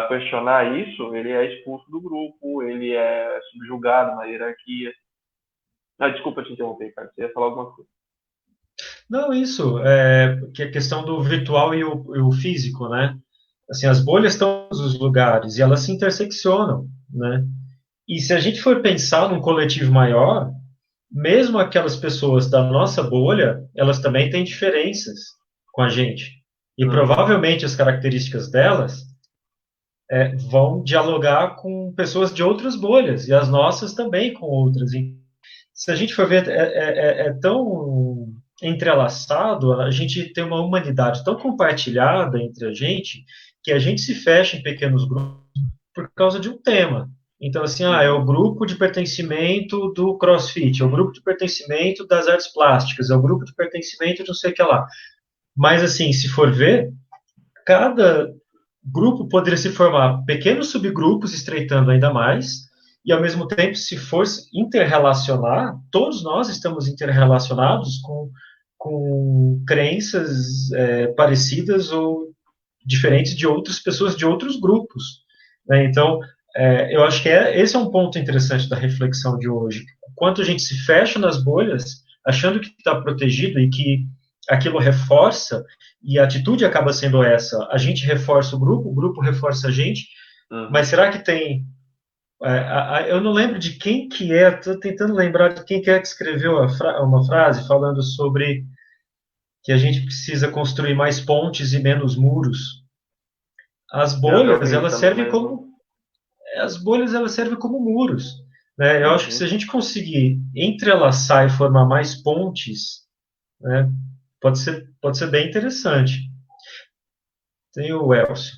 questionar isso, ele é expulso do grupo, ele é subjugado na hierarquia. Ah, desculpa te interromper, cara. Você ia falar alguma coisa. Não, isso, que é a questão do virtual e o físico, né? Assim, as bolhas estão em todos os lugares e elas se interseccionam, né? E se a gente for pensar num coletivo maior, mesmo aquelas pessoas da nossa bolha, elas também têm diferenças com a gente. E Uhum. provavelmente as características delas vão dialogar com pessoas de outras bolhas, e as nossas também com outras. E se a gente for ver, é tão entrelaçado, a gente tem uma humanidade tão compartilhada entre que a gente se fecha em pequenos grupos por causa de um tema. Então, assim, é o Uhum. grupo de pertencimento do CrossFit, é o grupo de pertencimento das artes plásticas, é o grupo de pertencimento de não sei o que lá. Mas, assim, se for ver, cada grupo poderia se formar pequenos subgrupos, estreitando ainda mais, e, ao mesmo tempo, se for interrelacionar, todos nós estamos interrelacionados com crenças parecidas ou diferentes de outras pessoas de outros grupos. Né? Então, eu acho que esse é um ponto interessante da reflexão de hoje. Quanto a gente se fecha nas bolhas, achando que está protegido e que aquilo reforça, e a atitude acaba sendo essa: a gente reforça o grupo reforça a gente, mas Uhum. será que tem. Eu não lembro de quem que estou tentando lembrar de quem que é que escreveu uma frase falando sobre que a gente precisa construir mais pontes e menos muros. As Eu até bolhas, ouvi isso elas também, servem mas não. como as bolhas elas servem como muros. Né? Eu acho que se a Uhum. gente conseguir entrelaçar e formar mais pontes, né, pode ser bem interessante. Tem o Elcio.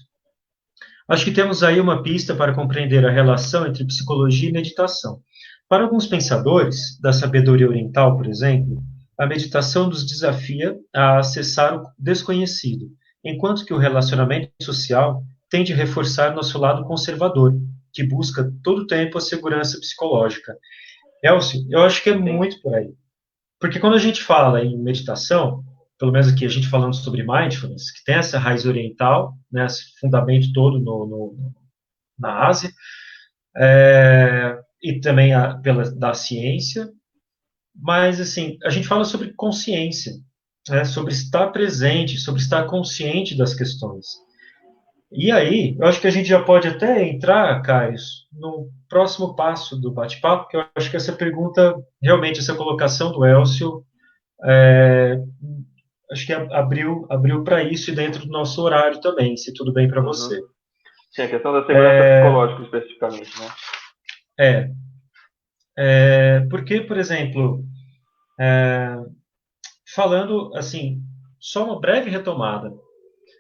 Acho que temos aí uma pista para compreender a relação entre psicologia e meditação. Para alguns pensadores da sabedoria oriental, por exemplo, a meditação nos desafia a acessar o desconhecido, enquanto que o relacionamento social tende a reforçar nosso lado conservador, que busca todo o tempo a segurança psicológica. Elcio, eu acho que é Sim. muito por aí. Porque quando a gente fala em meditação, pelo menos aqui a gente falando sobre mindfulness, que tem essa raiz oriental, né, esse fundamento todo na Ásia, e também da ciência, mas assim, a gente fala sobre consciência, né, sobre estar presente, sobre estar consciente das questões. E aí, eu acho que a gente já pode até entrar, Caio, no próximo passo do bate-papo, que eu acho que essa pergunta, realmente, essa colocação do Elcio, é, acho que abriu para isso e dentro do nosso horário também, se tudo bem para Uhum. você. Sim, a questão da segurança psicológica especificamente, né? É, porque, por exemplo, falando assim, só uma breve retomada.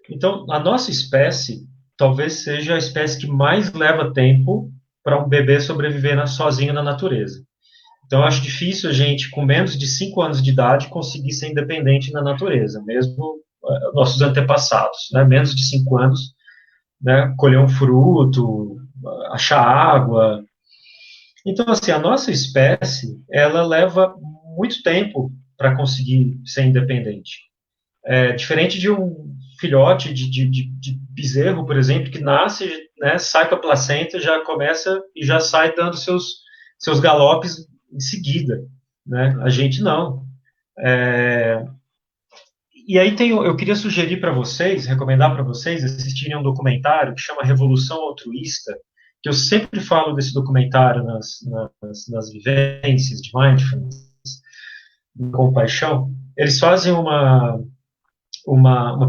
Então, a nossa espécie talvez seja a espécie que mais leva tempo para um bebê sobreviver sozinho na natureza. Então, eu acho difícil a gente, com menos de 5 anos de idade, conseguir ser independente na natureza, mesmo nossos antepassados, né? Menos de 5 anos, né? Colher um fruto, achar água. Então, assim, a nossa espécie, ela leva muito tempo para conseguir ser independente. Diferente de um filhote de bezerro, por exemplo, que nasce, né, sai com a placenta, já começa e já sai dando seus galopes em seguida. Né? A Uhum. gente não. E aí eu queria sugerir para vocês, recomendar para vocês assistirem um documentário que chama Revolução Altruísta, que eu sempre falo desse documentário nas vivências de mindfulness, de compaixão. Eles fazem uma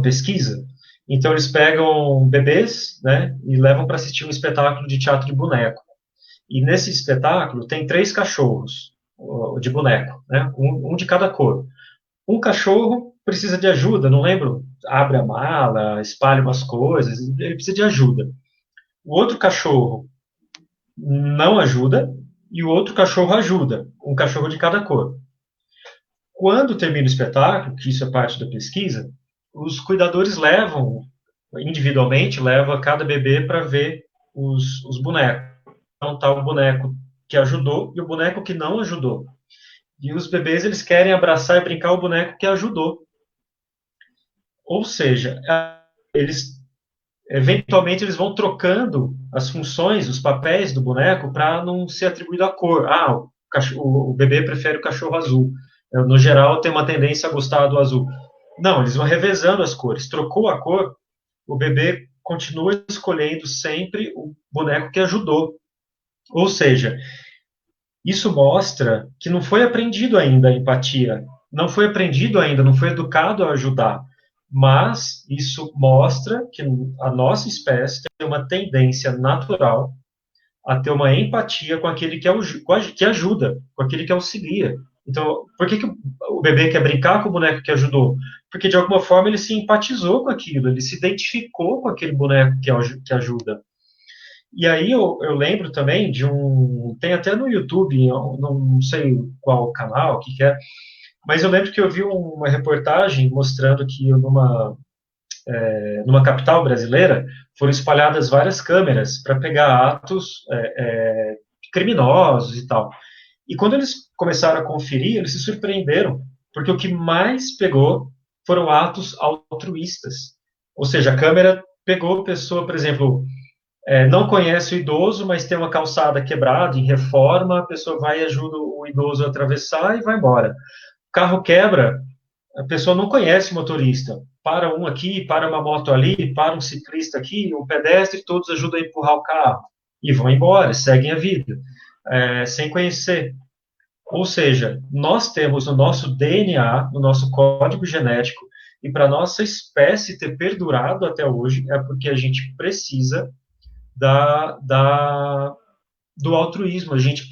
pesquisa. Então, eles pegam bebês, né, e levam para assistir um espetáculo de teatro de boneco. E nesse espetáculo tem 3 cachorros de boneco, né, um de cada cor. Um cachorro precisa de ajuda, não lembro, abre a mala, espalha umas coisas, ele precisa de ajuda. O outro cachorro não ajuda e o outro cachorro ajuda, um cachorro de cada cor. Quando termina o espetáculo, que isso é parte da pesquisa, os cuidadores levam, individualmente, levam cada bebê para ver os bonecos. Então está o boneco que ajudou e o boneco que não ajudou. E os bebês eles querem abraçar e brincar o boneco que ajudou. Ou seja, eles eventualmente eles vão trocando as funções, os papéis do boneco para não ser atribuído a cor. O bebê prefere o cachorro azul. No geral, tem uma tendência a gostar do azul. Não, eles vão revezando as cores. Trocou a cor, o bebê continua escolhendo sempre o boneco que ajudou. Ou seja, isso mostra que não foi aprendido ainda a empatia, não foi aprendido ainda, não foi educado a ajudar. Mas isso mostra que a nossa espécie tem uma tendência natural a ter uma empatia com aquele que ajuda, com aquele que auxilia. Então, por que o bebê quer brincar com o boneco que ajudou? Porque, de alguma forma, ele se empatizou com aquilo, ele se identificou com aquele boneco que ajuda. E aí eu lembro também de tem até no YouTube, não sei qual canal, o que é, mas eu lembro que eu vi uma reportagem mostrando que numa capital brasileira foram espalhadas várias câmeras para pegar atos criminosos e tal. E quando eles começaram a conferir, eles se surpreenderam, porque o que mais pegou foram atos altruístas. Ou seja, a câmera pegou pessoa, por exemplo, não conhece o idoso, mas tem uma calçada quebrada, em reforma, a pessoa vai e ajuda o idoso a atravessar e vai embora. O carro quebra, a pessoa não conhece o motorista. Para um aqui, para uma moto ali, para um ciclista aqui, um pedestre, todos ajudam a empurrar o carro. E vão embora, seguem a vida, sem conhecer. Ou seja, nós temos no nosso DNA, no nosso código genético, e para a nossa espécie ter perdurado até hoje, é porque a gente precisa do altruísmo. A gente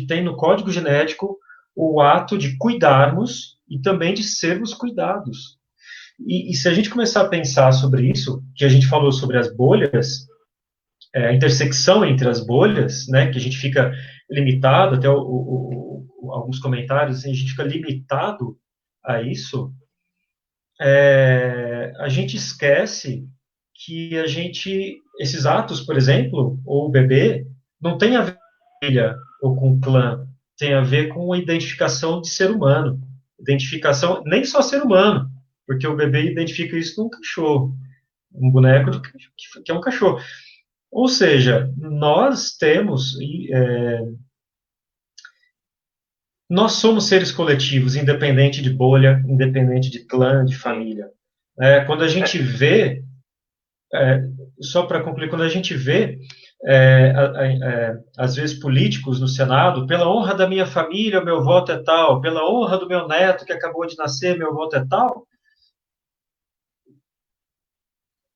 tem no código genético o ato de cuidarmos e também de sermos cuidados. E se a gente começar a pensar sobre isso, que a gente falou sobre as bolhas, a intersecção entre as bolhas, né, que a gente fica limitado, até alguns comentários, assim, a gente fica limitado a isso, a gente esquece que esses atos, por exemplo, ou o bebê, não tem a ver com família ou com clã, tem a ver com a identificação de ser humano. Identificação, nem só ser humano, porque o bebê identifica isso num cachorro, um boneco que é um cachorro. Ou seja, nós somos seres coletivos, independente de bolha, independente de clã, de família. Quando a gente vê só para concluir, quando a gente vê, às vezes, políticos no Senado, pela honra da minha família, meu voto é tal, pela honra do meu neto que acabou de nascer, meu voto é tal,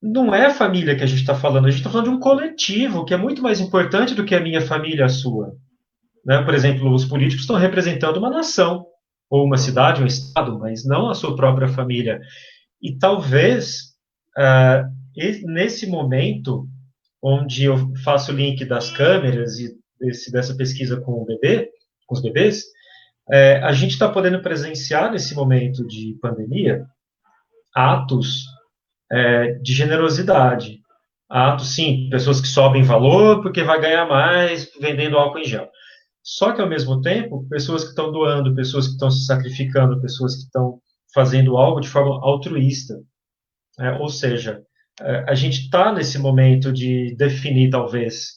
não é a família que a gente está falando, a gente está falando de um coletivo que é muito mais importante do que a minha família, a sua. Né? Por exemplo, os políticos estão representando uma nação, ou uma cidade, um estado, mas não a sua própria família. E talvez, nesse momento, onde eu faço o link das câmeras e dessa pesquisa com com os bebês, a gente está podendo presenciar nesse momento de pandemia atos de generosidade. Atos, sim, pessoas que sobem valor porque vai ganhar mais vendendo álcool em gel. Só que, ao mesmo tempo, pessoas que estão doando, pessoas que estão se sacrificando, pessoas que estão fazendo algo de forma altruísta. Ou seja, a gente está nesse momento de definir, talvez,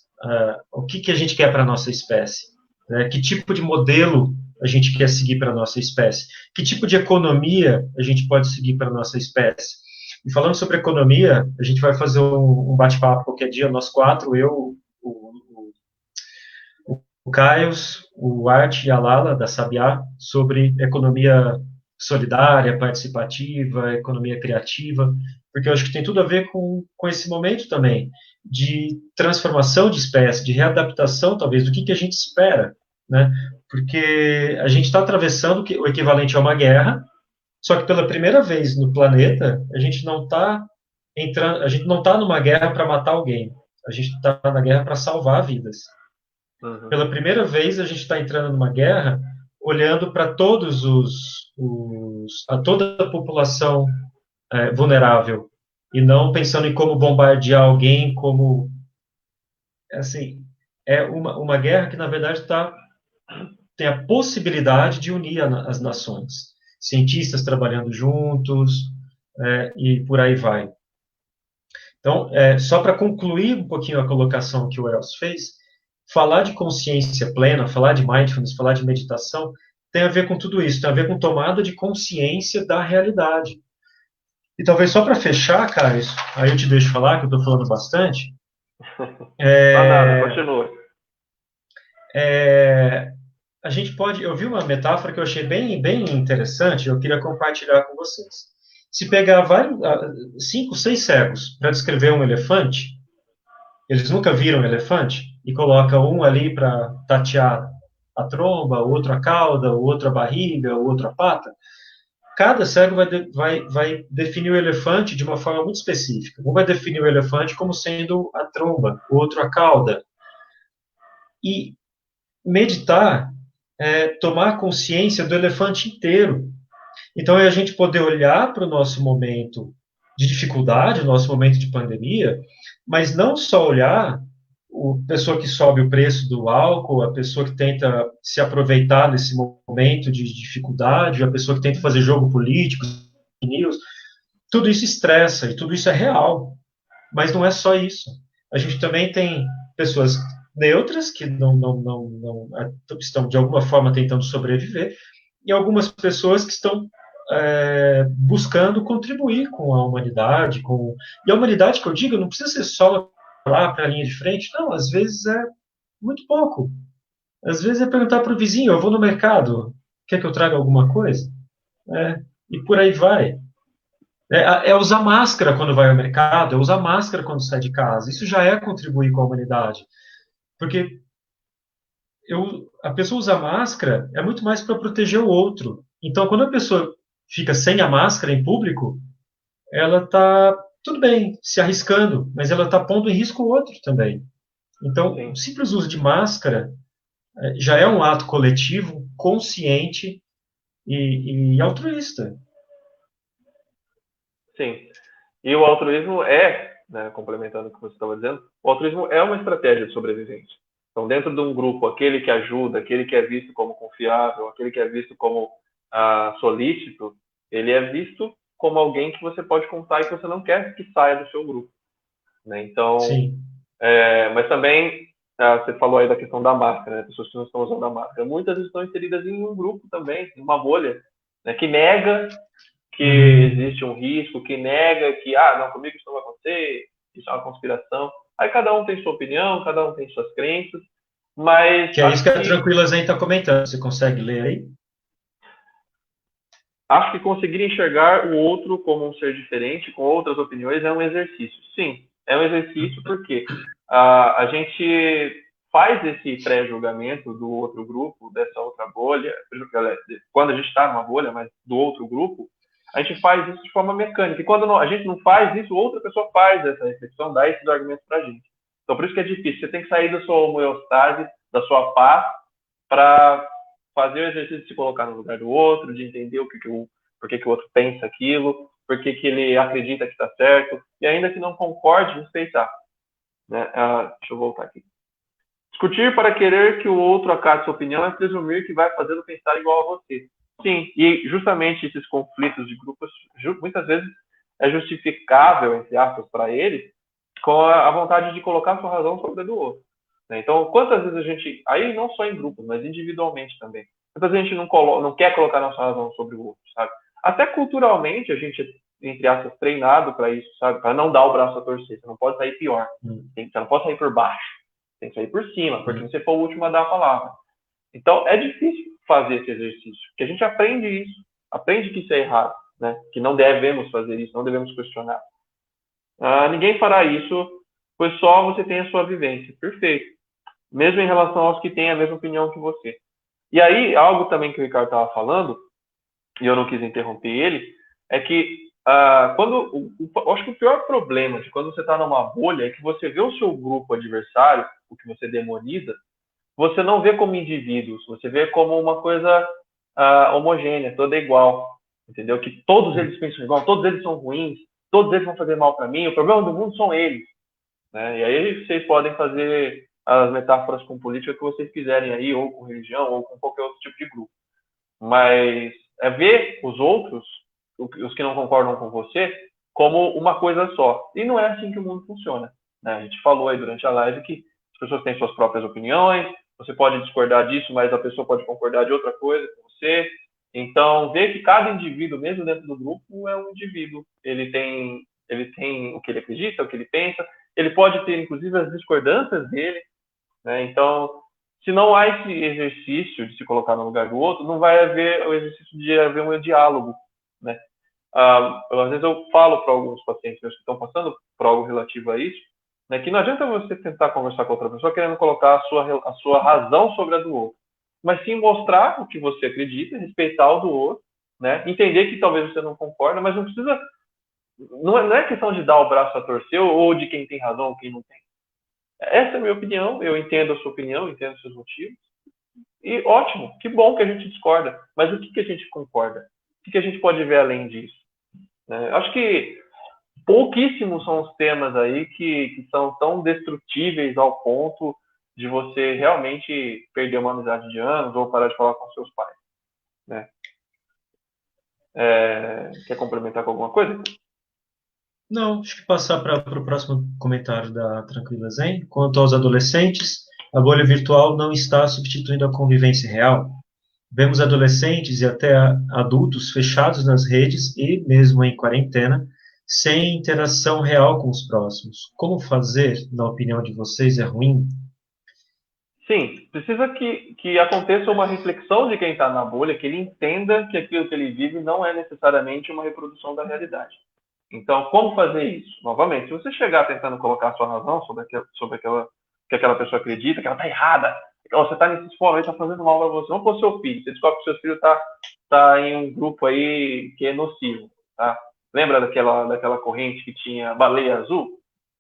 o que a gente quer para a nossa espécie. Né? Que tipo de modelo a gente quer seguir para a nossa espécie? Que tipo de economia a gente pode seguir para a nossa espécie? E falando sobre economia, a gente vai fazer um bate-papo qualquer dia, nós quatro, eu, o Caios, o Art e a Lala, da Sabiá, sobre economia solidária, participativa, economia criativa, porque eu acho que tem tudo a ver com esse momento também, de transformação de espécie, de readaptação, talvez, do que a gente espera, né? Porque a gente está atravessando o equivalente a uma guerra, só que pela primeira vez no planeta, a gente não está entrando, a gente não está numa guerra para matar alguém, a gente está na guerra para salvar vidas. Uhum. Pela primeira vez, a gente está entrando numa guerra olhando para a toda a população vulnerável e não pensando em como bombardear alguém, como assim é uma guerra que na verdade tem a possibilidade de unir as nações, cientistas trabalhando juntos e por aí vai. Então, só para concluir um pouquinho a colocação que o Elcio fez, falar de consciência plena, falar de mindfulness, falar de meditação, tem a ver com tudo isso, tem a ver com tomada de consciência da realidade. E talvez só para fechar, Caio, aí eu te deixo falar, que eu estou falando bastante, Não, nada, é, continua. é, a gente pode. Eu vi uma metáfora que eu achei bem, bem interessante, eu queria compartilhar com vocês. Se pegar cinco, seis cegos para descrever um elefante, eles nunca viram um elefante, e coloca um ali para tatear a tromba, o outro a cauda, o outro a barriga, o outro a pata. Cada cego vai definir o elefante de uma forma muito específica. Um vai definir o elefante como sendo a tromba, o outro a cauda. E meditar é tomar consciência do elefante inteiro. Então, é a gente poder olhar para o nosso momento de dificuldade, o nosso momento de pandemia, mas não só olhar a pessoa que sobe o preço do álcool, a pessoa que tenta se aproveitar desse momento de dificuldade, a pessoa que tenta fazer jogo político, news, tudo isso estressa e tudo isso é real. Mas não é só isso. A gente também tem pessoas neutras que não estão de alguma forma tentando sobreviver e algumas pessoas que estão buscando contribuir com a humanidade, e a humanidade que eu digo não precisa ser só lá para a linha de frente, não, às vezes é muito pouco. Às vezes é perguntar para o vizinho, eu vou no mercado, quer que eu traga alguma coisa? E por aí vai. É usar máscara quando vai ao mercado, é usar máscara quando sai de casa. Isso já é contribuir com a humanidade. Porque a pessoa usa máscara é muito mais para proteger o outro. Então, quando a pessoa fica sem a máscara em público, ela está, tudo bem, se arriscando, mas ela está pondo em risco o outro também. Então, o Sim, simples uso de máscara já é um ato coletivo, consciente e altruísta. sim. E o altruísmo é, né, complementando o que você estava dizendo, o altruísmo é uma estratégia de sobrevivência. Então, dentro de um grupo, aquele que ajuda, aquele que é visto como confiável, aquele que é visto como solícito, ele é visto como alguém que você pode contar e que você não quer que saia do seu grupo. Né? Então, Sim. mas também, você falou aí da questão da máscara, né? Pessoas que não estão usando a máscara. Muitas estão inseridas em um grupo também, em uma bolha, né? Que nega que Uhum. existe um risco, que nega que, não, comigo isso não vai acontecer, isso é uma conspiração. Aí cada um tem sua opinião, cada um tem suas crenças, mas Que é isso que a Tranquila Zen está comentando. Você consegue ler aí? acho que conseguir enxergar o outro como um ser diferente, com outras opiniões, é um exercício. Sim, é um exercício porque a gente faz esse pré-julgamento do outro grupo, dessa outra bolha, quando a gente está numa bolha, mas do outro grupo, a gente faz isso de forma mecânica. E quando a gente não faz isso, outra pessoa faz essa reflexão, dá esses argumentos para a gente. Então, por isso que é difícil. Você tem que sair da sua homeostase, da sua paz, para fazer o exercício de se colocar no lugar do outro, de entender por que o outro pensa aquilo, por que ele acredita que está certo, e ainda que não concorde, respeitar. Né? Deixa eu voltar aqui. Discutir para querer que o outro acate sua opinião é presumir que vai fazê-lo pensar igual a você. Sim, e justamente esses conflitos de grupos, muitas vezes é justificável, entre aspas, para ele, com a vontade de colocar sua razão sobre a do outro. Né? Então, quantas vezes a gente, aí não só em grupos, mas individualmente também, quantas vezes a gente não quer colocar nossa razão sobre o outro, sabe? Até culturalmente a gente, entre aspas, treinado para isso, sabe? Para não dar o braço a torcer, você não pode sair pior, você não pode sair por baixo, tem que sair por cima, porque você for o último a dar a palavra. Então, é difícil fazer esse exercício, porque a gente aprende isso, aprende que isso é errado, né? Que não devemos fazer isso, não devemos questionar. Ninguém fará isso, pois só você tem a sua vivência. Perfeito. Mesmo em relação aos que têm a mesma opinião que você. E aí, algo também que o Ricardo estava falando, e eu não quis interromper ele, é que eu acho que o pior problema de quando você está numa bolha é que você vê o seu grupo adversário, o que você demoniza, você não vê como indivíduos, você vê como uma coisa homogênea, toda igual, entendeu? Que todos eles pensam igual, todos eles são ruins, todos eles vão fazer mal para mim, o problema do mundo são eles, né? E aí vocês podem fazer as metáforas com política que vocês quiserem aí, ou com religião, ou com qualquer outro tipo de grupo. Mas é ver os outros, os que não concordam com você, como uma coisa só. E não é assim que o mundo funciona, né? A gente falou aí durante a live que as pessoas têm suas próprias opiniões, você pode discordar disso, mas a pessoa pode concordar de outra coisa com você. Então, ver que cada indivíduo, mesmo dentro do grupo, é um indivíduo. Ele tem o que ele acredita, o que ele pensa. Ele pode ter, inclusive, as discordâncias dele, né? Então, se não há esse exercício de se colocar no lugar do outro, não vai haver o exercício de haver um diálogo, né? Às vezes eu falo para alguns pacientes meus que estão passando por algo relativo a isso, né, que não adianta você tentar conversar com outra pessoa querendo colocar a sua razão sobre a do outro, mas sim mostrar o que você acredita, respeitar o do outro, né, entender que talvez você não concorda, mas não precisa, não é questão de dar o braço a torcer ou de quem tem razão ou quem não tem. Essa é a minha opinião, eu entendo a sua opinião, entendo os seus motivos, e ótimo, que bom que a gente discorda, mas o que a gente concorda? O que a gente pode ver além disso? Acho que pouquíssimos são os temas aí que são tão destrutíveis ao ponto de você realmente perder uma amizade de anos ou parar de falar com seus pais, né? Quer complementar com alguma coisa? Não, acho que passar para o próximo comentário da Tranquila Zen. Quanto aos adolescentes, a bolha virtual não está substituindo a convivência real. Vemos adolescentes e até adultos fechados nas redes e, mesmo em quarentena, sem interação real com os próximos. Como fazer, na opinião de vocês, é ruim? Sim, precisa que aconteça uma reflexão de quem está na bolha, que ele entenda que aquilo que ele vive não é necessariamente uma reprodução da realidade. Então, como fazer isso? Novamente, se você chegar tentando colocar a sua razão sobre aquela que aquela pessoa acredita, que ela está errada, que você está nesse fórum aí, está fazendo mal para você, vamos pôr seu filho, você descobre que seu filho tá em um grupo aí que é nocivo, tá? Lembra daquela corrente que tinha baleia azul?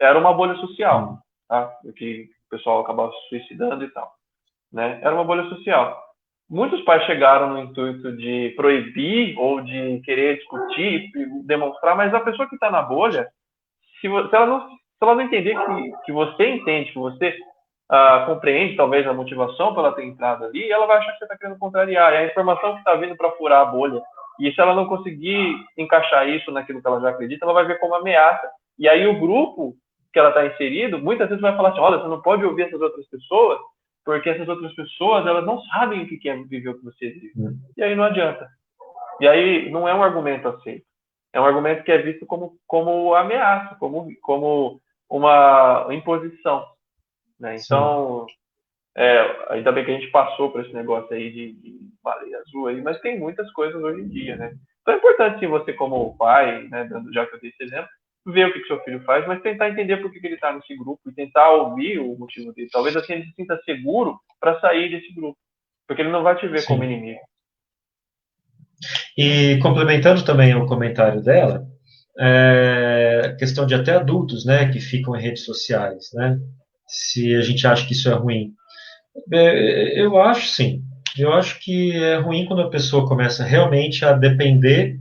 Era uma bolha social, tá? Que o pessoal acabava se suicidando e tal, né? Era uma bolha social. Muitos pais chegaram no intuito de proibir ou de querer discutir, demonstrar, mas a pessoa que está na bolha, se ela não entender que você entende, que você compreende talvez a motivação para ela ter entrado ali, ela vai achar que você está querendo contrariar. E a informação que está vindo para furar a bolha, e se ela não conseguir encaixar isso naquilo que ela já acredita, ela vai ver como ameaça. E aí o grupo que ela está inserido, muitas vezes vai falar assim, olha, você não pode ouvir essas outras pessoas, porque essas outras pessoas, elas não sabem o que é viver o que você vive. E aí não adianta. E aí não é um argumento aceito. É um argumento que é visto como ameaça, como uma imposição, né? Então, ainda bem que a gente passou por esse negócio aí de baleia azul aí, mas tem muitas coisas hoje em dia, né? Então é importante sim você como pai, né, já que eu dei esse exemplo, ver o que seu filho faz, mas tentar entender por que ele está nesse grupo e tentar ouvir o motivo dele. Talvez assim ele se sinta seguro para sair desse grupo, porque ele não vai te ver como inimigo. E complementando também o comentário dela, questão de até adultos, né, que ficam em redes sociais, né, se a gente acha que isso é ruim. Eu acho sim. Eu acho que é ruim quando a pessoa começa realmente a depender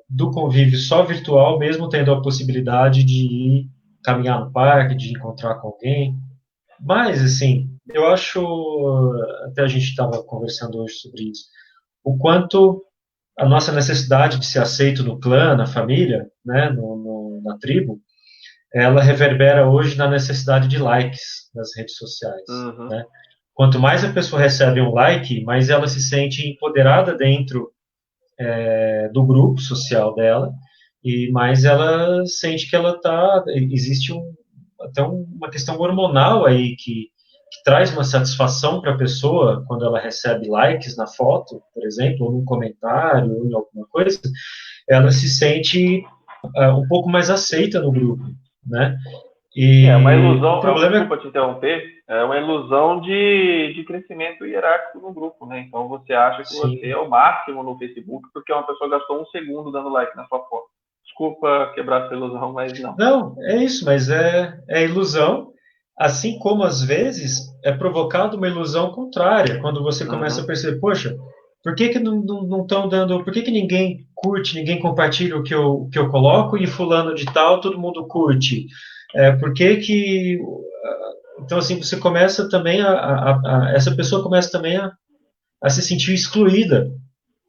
do convívio só virtual, mesmo tendo a possibilidade de ir caminhar no parque, de encontrar com alguém. Mas, assim, eu acho, até a gente estava conversando hoje sobre isso, o quanto a nossa necessidade de ser aceito no clã, na família, né, na tribo, ela reverbera hoje na necessidade de likes nas redes sociais. Uhum. Né? Quanto mais a pessoa recebe um like, mais ela se sente empoderada dentro do grupo social dela e mais ela sente que ela está. Existe até uma questão hormonal aí que traz uma satisfação para a pessoa quando ela recebe likes na foto, por exemplo, ou num comentário, ou em alguma coisa, ela se sente um pouco mais aceita no grupo, né? E é uma ilusão, o problema desculpa te interromper, é uma ilusão de crescimento hierárquico no grupo, né? Então você acha que sim, você é o máximo no Facebook porque uma pessoa gastou um segundo dando like na sua foto. Desculpa quebrar essa ilusão, mas não. não, é isso, mas é ilusão, assim como às vezes é provocado uma ilusão contrária, quando você começa a Uhum. perceber, poxa, por que não estão dando, por que ninguém curte, ninguém compartilha que eu coloco e fulano de tal, todo mundo curte? Por que então assim, você começa também essa pessoa começa também a se sentir excluída,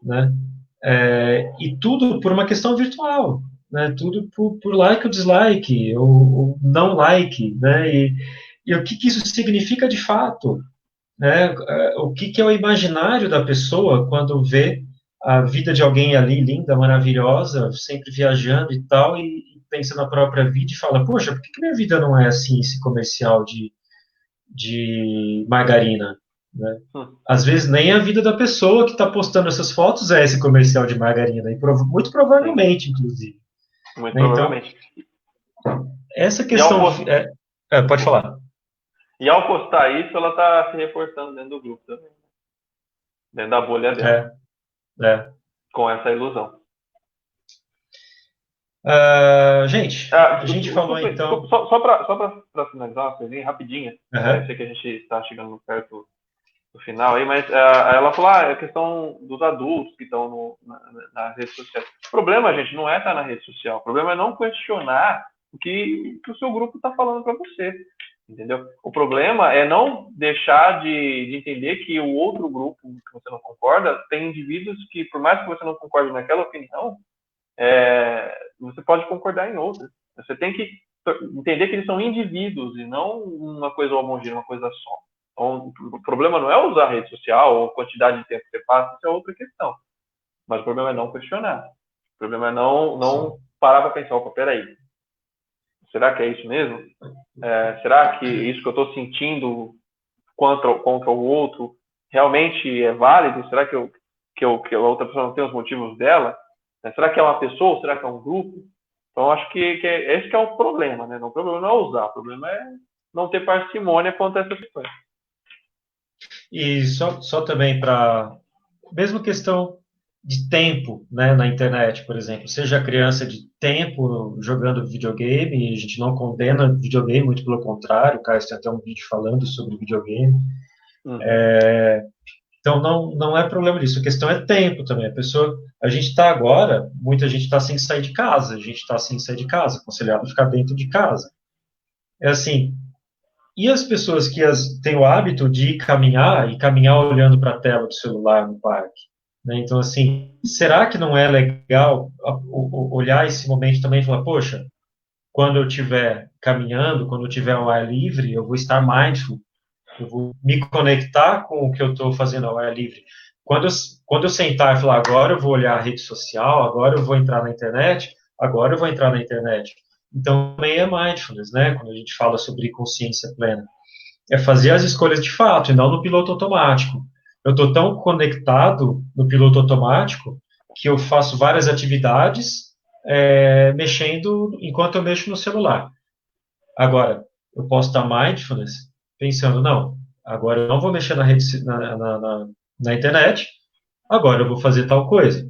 né? E tudo por uma questão virtual, né? Tudo por like ou dislike, ou não like, né? E o que, que isso significa de fato, né? O que, que é o imaginário da pessoa quando vê a vida de alguém ali linda, maravilhosa, sempre viajando e tal, e pensa na própria vida e fala, poxa, por que, que minha vida não é assim, esse comercial de margarina, né? Hum, Às vezes nem a vida da pessoa que está postando essas fotos é esse comercial de margarina, e muito sim, provavelmente, inclusive. muito Né? Então, provavelmente. essa E ao, questão. pos- Pode Desculpa. falar. E ao postar isso, ela está se reforçando dentro do grupo também, dentro da bolha dela, É, é. com essa ilusão. Gente, a gente falou Desculpa, desculpa, então. só para finalizar uma coisinha rapidinha. Sei Aham, que a gente está chegando perto do final aí, mas ela falou, é a questão dos adultos que estão nas redes sociais. O problema, gente, não é estar na rede social. O problema é não questionar o que o seu grupo está falando para você. Entendeu? O problema é não deixar de entender que o outro grupo que você não concorda tem indivíduos que, por mais que você não concorde naquela opinião, você pode concordar em outras. Você tem que entender que eles são indivíduos e não uma coisa homogênea, uma coisa só. Então, o problema não é usar a rede social ou a quantidade de tempo que você passa, isso é outra questão. Mas o problema é não questionar. O problema é não sim. parar para pensar, opa, peraí, será que é isso mesmo? Será que isso que eu estou sentindo contra o outro realmente é válido? Será que a outra pessoa não tem os motivos dela? Será que é uma pessoa? Será que é um grupo? Então, acho que esse que é o problema, né? O problema não é usar, o problema é não ter parcimônia quanto a essas coisas. E só também para. Mesma questão de tempo, né, na internet, por exemplo. Seja a criança de tempo jogando videogame, e a gente não condena videogame, muito pelo contrário, o Caio tem até um vídeo falando sobre videogame. Uhum. Então, não é problema disso. A questão é tempo também. A gente está agora, muita gente está sem sair de casa, a gente está sem sair de casa, aconselhado a ficar dentro de casa. É assim, e as pessoas que têm o hábito de ir caminhar e caminhar olhando para a tela do celular no parque? Né? Então, assim, será que não é legal olhar esse momento também e falar, poxa, quando eu estiver caminhando, quando eu estiver ao ar livre, eu vou estar mindful, eu vou me conectar com o que eu estou fazendo ao ar livre. Quando eu, quando eu sentar e falar, agora eu vou olhar a rede social, agora eu vou entrar na internet, agora eu vou entrar na internet. Então, também é mindfulness, né? Quando a gente fala sobre consciência plena. É fazer as escolhas de fato e não no piloto automático. Eu estou tão conectado no piloto automático que eu faço várias atividades mexendo enquanto eu mexo no celular. Agora, eu posso estar mindfulness pensando, não, agora eu não vou mexer na internet, agora eu vou fazer tal coisa.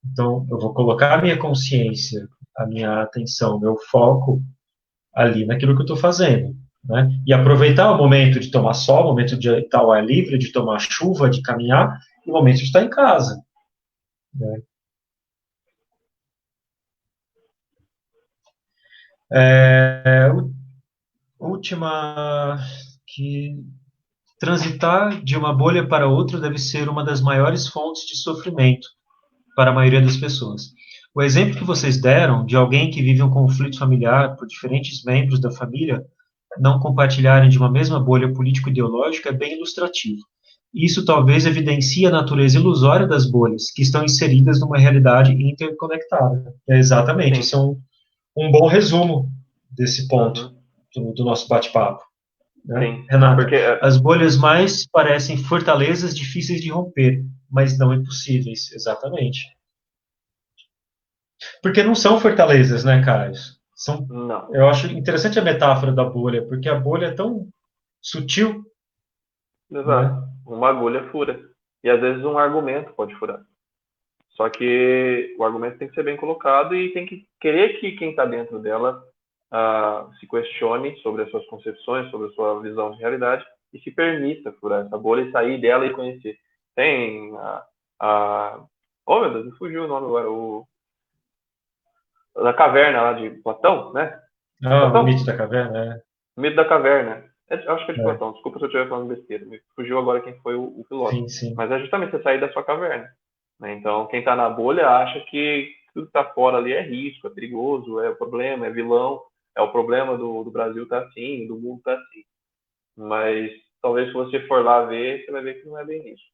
Então, eu vou colocar a minha consciência, a minha atenção, meu foco ali naquilo que eu estou fazendo. Né? E aproveitar o momento de tomar sol, o momento de estar ao ar livre, de tomar chuva, de caminhar, e o momento de estar em casa. Né? Última, que transitar de uma bolha para outra deve ser uma das maiores fontes de sofrimento para a maioria das pessoas. O exemplo que vocês deram de alguém que vive um conflito familiar por diferentes membros da família não compartilharem de uma mesma bolha político-ideológica é bem ilustrativo. Isso talvez evidencie a natureza ilusória das bolhas, que estão inseridas numa realidade interconectada. Exatamente, esse Sim. é um bom resumo desse ponto Uhum. do nosso bate-papo. Né? Sim. Renata, Porque, as bolhas mais parecem fortalezas difíceis de romper, mas não impossíveis, exatamente. Porque não são fortalezas, né, Caio? não. Eu acho interessante a metáfora da bolha, porque a bolha é tão sutil, Exato. né? Uma agulha fura. E às vezes um argumento pode furar. Só que o argumento tem que ser bem colocado e tem que querer que quem está dentro dela se questione sobre as suas concepções, sobre a sua visão de realidade e se permita furar essa bolha e sair dela e conhecer. Tem a oh meu Deus, me fugiu o nome agora, da caverna lá de Platão, né? Ah, o mito Platão? da caverna, O mito da caverna. Acho que é de é. Platão, desculpa se eu estiver falando besteira, me fugiu agora quem foi o filósofo. Sim, sim. Mas é justamente você sair da sua caverna. né? Então, quem está na bolha acha que tudo que está fora ali é risco, é perigoso, é problema, é vilão, é o problema do Brasil tá assim, do mundo tá assim. Mas talvez se você for lá ver, você vai ver que não é bem isso.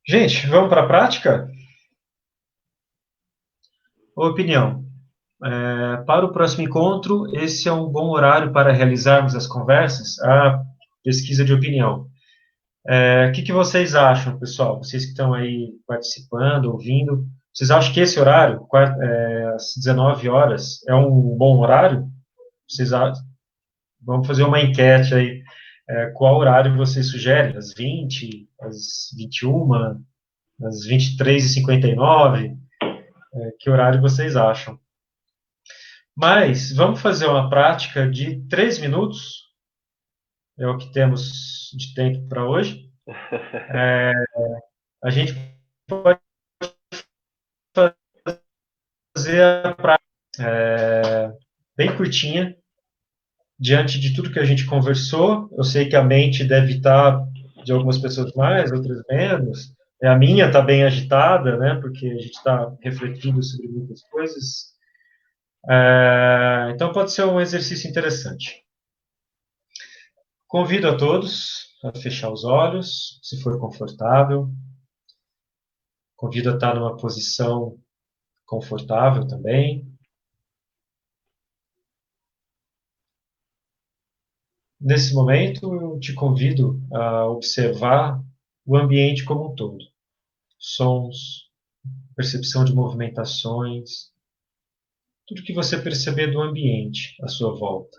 Gente, vamos para a prática? Opinião. Para o próximo encontro, esse é um bom horário para realizarmos as conversas, a pesquisa de opinião. O que vocês acham, pessoal? Vocês que estão aí participando, ouvindo, vocês acham que esse horário, às 19 horas, é um bom horário? Vamos fazer uma enquete aí. Qual horário vocês sugerem? Às 20, às 21, às 23h59? Que horário vocês acham? Mas vamos fazer uma prática de 3 minutos, é o que temos de tempo para hoje. A gente pode fazer a prática bem curtinha, diante de tudo que a gente conversou. Eu sei que a mente deve estar de algumas pessoas mais, outras menos. A minha está bem agitada, né, porque a gente está refletindo sobre muitas coisas. Então pode ser um exercício interessante. Convido a todos a fechar os olhos, se for confortável. Convido a estar numa posição confortável também. Nesse momento, eu te convido a observar o ambiente como um todo. Sons, percepção de movimentações, tudo que você perceber do ambiente à sua volta.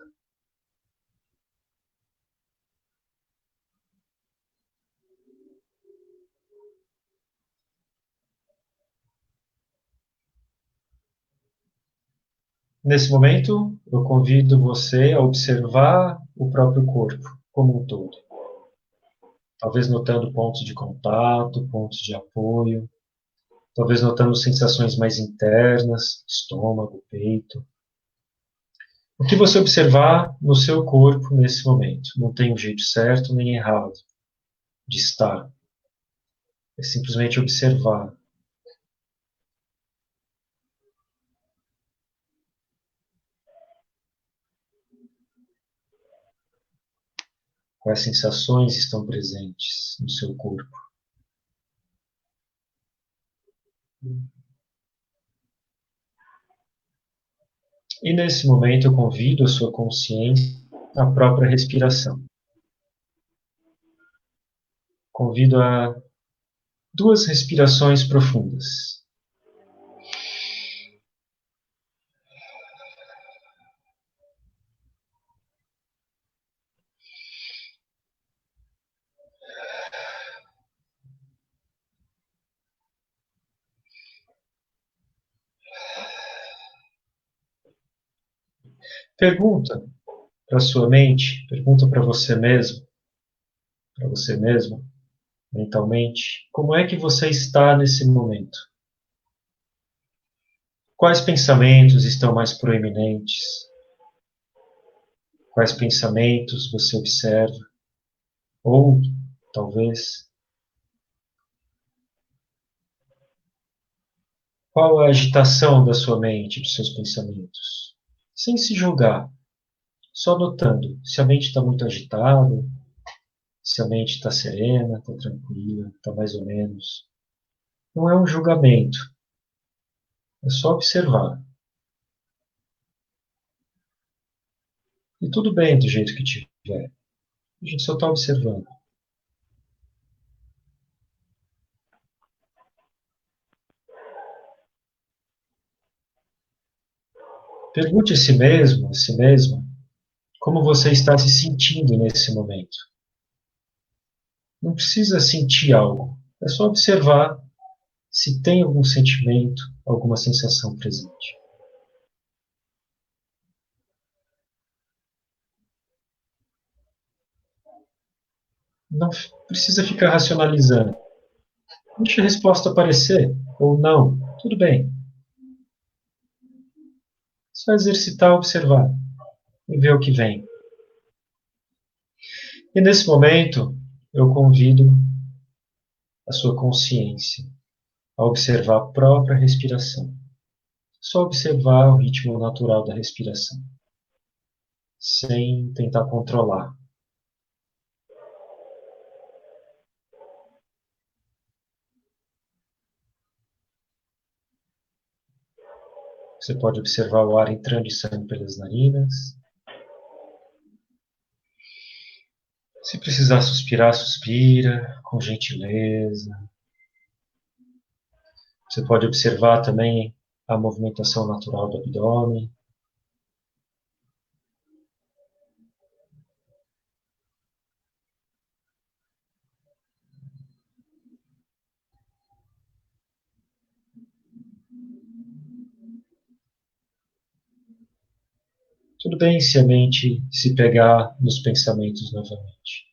Nesse momento, eu convido você a observar o próprio corpo como um todo. Talvez notando pontos de contato, pontos de apoio, talvez notando sensações mais internas, estômago, peito. O que você observar no seu corpo nesse momento? Não tem um jeito certo nem errado de estar. É simplesmente observar. Quais sensações estão presentes no seu corpo? E nesse momento eu convido a sua consciência à própria respiração. Convido a 2 respirações profundas. Pergunta para sua mente, pergunta para você mesmo, para você mesmo, mentalmente, como é que você está nesse momento? Quais pensamentos estão mais proeminentes? Quais pensamentos você observa? Ou, talvez, qual é a agitação da sua mente, dos seus pensamentos? Sem se julgar, só notando se a mente está muito agitada, se a mente está serena, está tranquila, está mais ou menos. Não é um julgamento, é só observar. E tudo bem do jeito que tiver. A gente só está observando. Pergunte a si mesmo, a si mesma, como você está se sentindo nesse momento. Não precisa sentir algo, é só observar se tem algum sentimento, alguma sensação presente. Não precisa ficar racionalizando. Deixa a resposta aparecer, ou não, tudo bem. Só exercitar, observar e ver o que vem. E nesse momento, eu convido a sua consciência a observar a própria respiração. Só observar o ritmo natural da respiração, sem tentar controlar. Você pode observar o ar entrando e saindo pelas narinas. Se precisar suspirar, suspira, com gentileza. Você pode observar também a movimentação natural do abdômen. Tudo bem se a mente se pegar nos pensamentos novamente.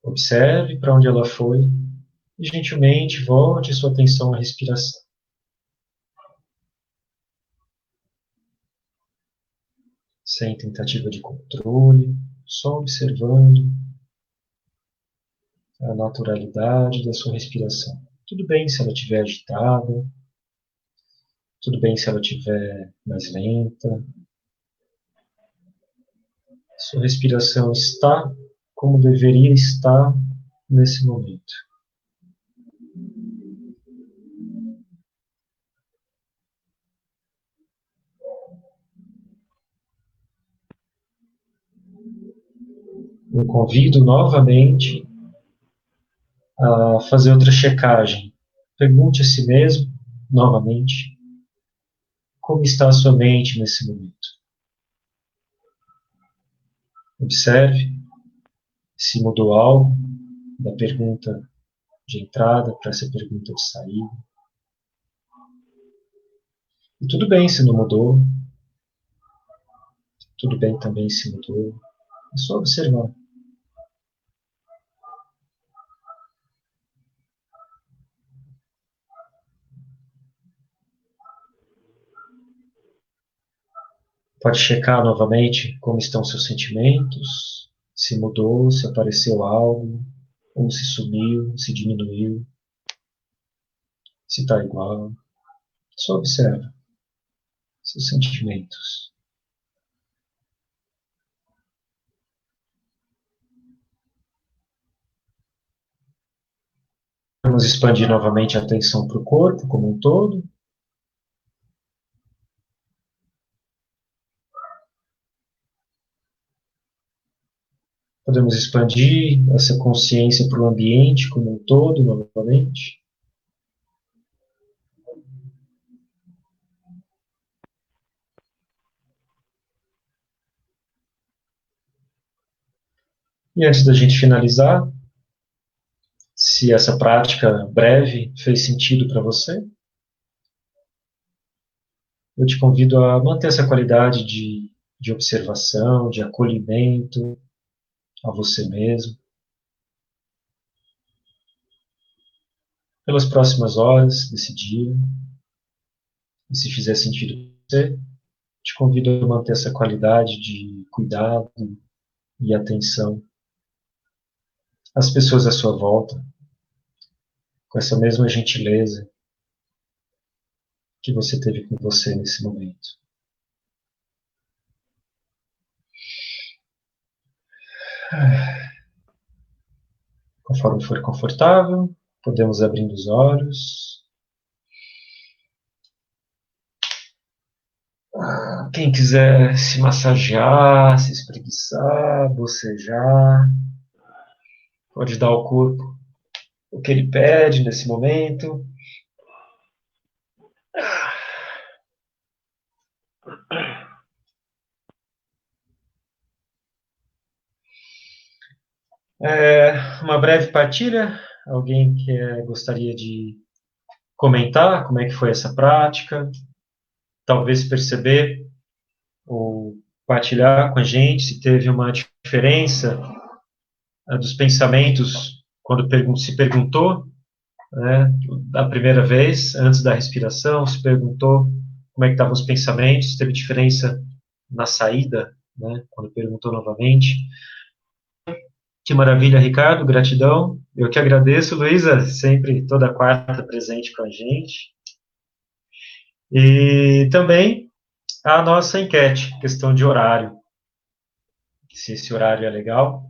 Observe para onde ela foi e gentilmente volte sua atenção à respiração. Sem tentativa de controle, só observando a naturalidade da sua respiração. Tudo bem se ela estiver agitada, tudo bem se ela estiver mais lenta. Sua respiração está como deveria estar nesse momento. Eu convido novamente a fazer outra checagem. Pergunte a si mesmo, novamente, como está a sua mente nesse momento. Observe se mudou algo da pergunta de entrada para essa pergunta de saída. E tudo bem se não mudou. Tudo bem também se mudou. É só observar. Pode checar novamente como estão seus sentimentos, se mudou, se apareceu algo, ou se sumiu, se diminuiu, se está igual. Só observa seus sentimentos. Vamos expandir novamente a atenção para o corpo como um todo. Podemos expandir essa consciência para o ambiente como um todo novamente. E antes da gente finalizar, se essa prática breve fez sentido para você, eu te convido a manter essa qualidade de observação, de acolhimento a você mesmo. Pelas próximas horas desse dia, e se fizer sentido para você, te convido a manter essa qualidade de cuidado e atenção às pessoas à sua volta, com essa mesma gentileza que você teve com você nesse momento. Conforme for confortável, podemos abrir os olhos. Quem quiser se massagear, se espreguiçar, bocejar, pode dar ao corpo o que ele pede nesse momento. Uma breve partilha. Alguém que gostaria de comentar como é que foi essa prática? Talvez perceber ou partilhar com a gente se teve uma diferença dos pensamentos quando se perguntou, né, da primeira vez, antes da respiração, se perguntou como é que estavam os pensamentos, teve diferença na saída, né, quando perguntou novamente. Que maravilha, Ricardo, gratidão. Eu que agradeço, Luísa, sempre toda quarta presente com a gente. E também a nossa enquete, questão de horário. Se esse horário é legal.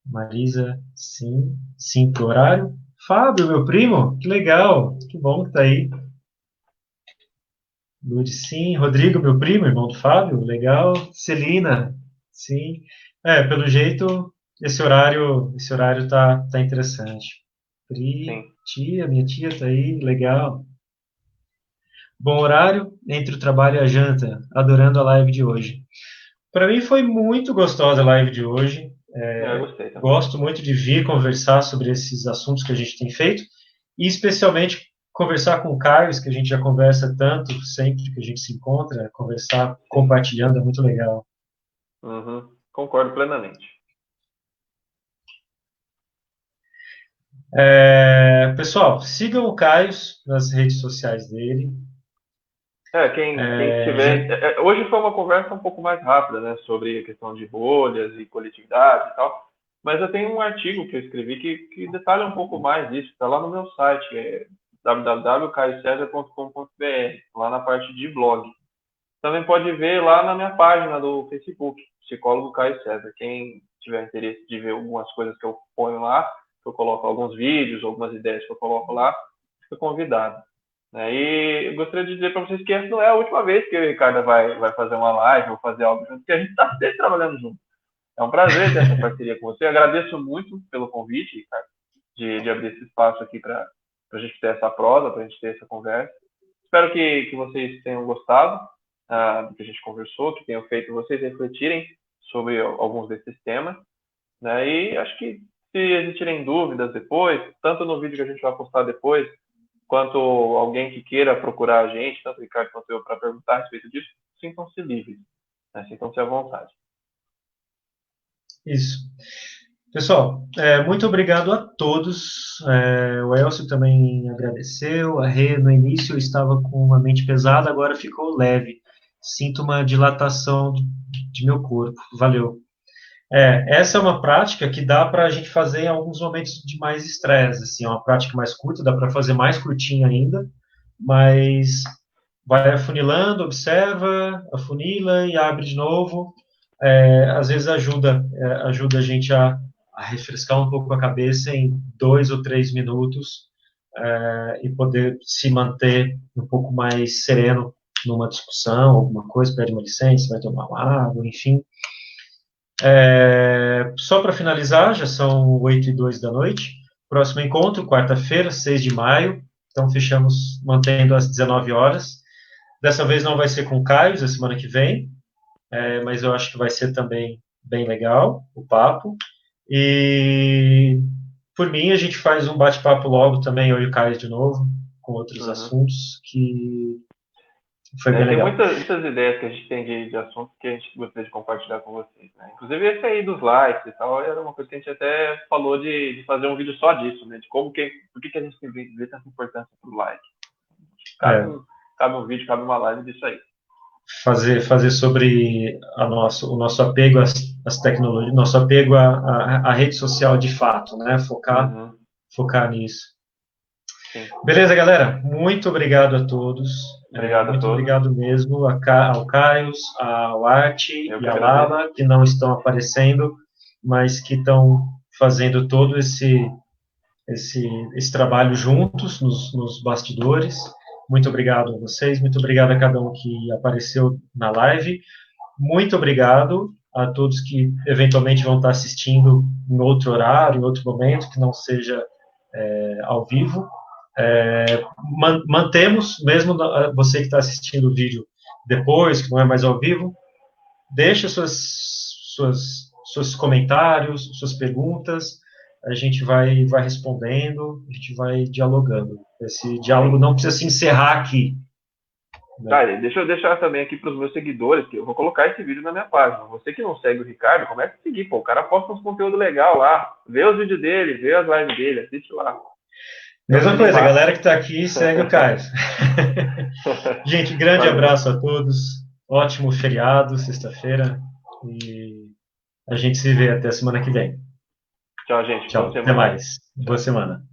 Marisa, sim. Sim pro horário. Fábio, meu primo, que legal. Que bom que tá aí. Lourdes, sim. Rodrigo, meu primo, irmão do Fábio, legal. Celina, sim. Pelo jeito, esse horário tá interessante. Pri, Sim. tia, minha tia tá aí, legal. Bom horário entre o trabalho e a janta. Adorando a live de hoje. Para mim foi muito gostosa a live de hoje. Eu gostei também. Gosto muito de vir conversar sobre esses assuntos que a gente tem feito e especialmente conversar com o Carlos, que a gente já conversa tanto sempre que a gente se encontra, conversar Sim. compartilhando é muito legal. Uhum. Concordo plenamente. Pessoal, sigam o Caio nas redes sociais dele. Quem tiver. Hoje foi uma conversa um pouco mais rápida, né? Sobre a questão de bolhas e coletividade e tal. Mas eu tenho um artigo que eu escrevi que detalha um pouco mais disso. Está lá no meu site, www.caiocesar.com.br, lá na parte de blog. Também pode ver lá na minha página do Facebook, Psicólogo Caio César. Quem tiver interesse de ver algumas coisas que eu ponho lá, que eu coloco alguns vídeos, algumas ideias que eu coloco lá, fica convidado. E eu gostaria de dizer para vocês que essa não é a última vez que o Ricardo vai fazer uma live ou fazer algo junto, porque a gente está sempre trabalhando junto. É um prazer ter essa parceria com você. Eu agradeço muito pelo convite, Ricardo, de abrir esse espaço aqui para a gente ter essa prosa, para a gente ter essa conversa. Espero que vocês tenham gostado do que a gente conversou, que tenham feito vocês refletirem sobre alguns desses temas. E acho que se existirem dúvidas depois, tanto no vídeo que a gente vai postar depois, quanto alguém que queira procurar a gente, tanto o Ricardo quanto eu, para perguntar a respeito disso, sintam-se livres, sintam-se à vontade. Isso. Pessoal, muito obrigado a todos. O Elcio também agradeceu. A Rê, no início, estava com a mente pesada, agora ficou leve. Sinto uma dilatação de meu corpo. Valeu. Essa é uma prática que dá para a gente fazer em alguns momentos de mais estresse. Assim, é uma prática mais curta, dá para fazer mais curtinha ainda, mas vai afunilando, observa, afunila e abre de novo. Às vezes ajuda a gente a refrescar um pouco a cabeça em 2 ou 3 minutos e poder se manter um pouco mais sereno numa discussão, alguma coisa, pede uma licença, vai tomar uma água, enfim. Só para finalizar, já são 8h02 da noite. Próximo encontro, quarta-feira, 6 de maio. Então, fechamos mantendo às 19 horas. Dessa vez não vai ser com o Caio, a semana que vem, mas eu acho que vai ser também bem legal o papo. E, por mim, a gente faz um bate-papo logo também, eu e o Caio de novo, com outros assuntos, que foi bem Tem legal. muitas ideias que a gente tem de assuntos que a gente gostaria de compartilhar com vocês. Inclusive esse aí dos likes e tal, era uma coisa que a gente até falou de fazer um vídeo só disso, de por que a gente vê tanta importância pro like. Cabe um vídeo, cabe uma live disso aí. Fazer sobre o nosso apego às tecnologias, nosso apego à rede social de fato, né? Focar nisso. Sim. Beleza, galera? Muito obrigado a todos. Obrigado a todos. Obrigado mesmo ao Caio, ao Arte e à Lala, que não estão aparecendo, mas que estão fazendo todo esse trabalho juntos nos bastidores. Muito obrigado a vocês, muito obrigado a cada um que apareceu na live. Muito obrigado a todos que eventualmente vão estar assistindo em outro horário, em outro momento, que não seja ao vivo. Mantemos, mesmo você que está assistindo o vídeo depois, que não é mais ao vivo, deixa seus comentários, suas perguntas, a gente vai respondendo, a gente vai dialogando. Esse diálogo não precisa se encerrar aqui. Deixa eu deixar também aqui para os meus seguidores, que eu vou colocar esse vídeo na minha página. Você que não segue o Ricardo, comece a seguir, o cara posta uns conteúdo legal lá, vê os vídeos dele, vê as lives dele, assiste lá. Mesma coisa, a galera que está aqui segue o Caio. Gente, grande abraço a todos, ótimo feriado, sexta-feira, e A gente se vê até a semana que vem. Tchau, gente. Boa Tchau, até semana. mais. Boa semana.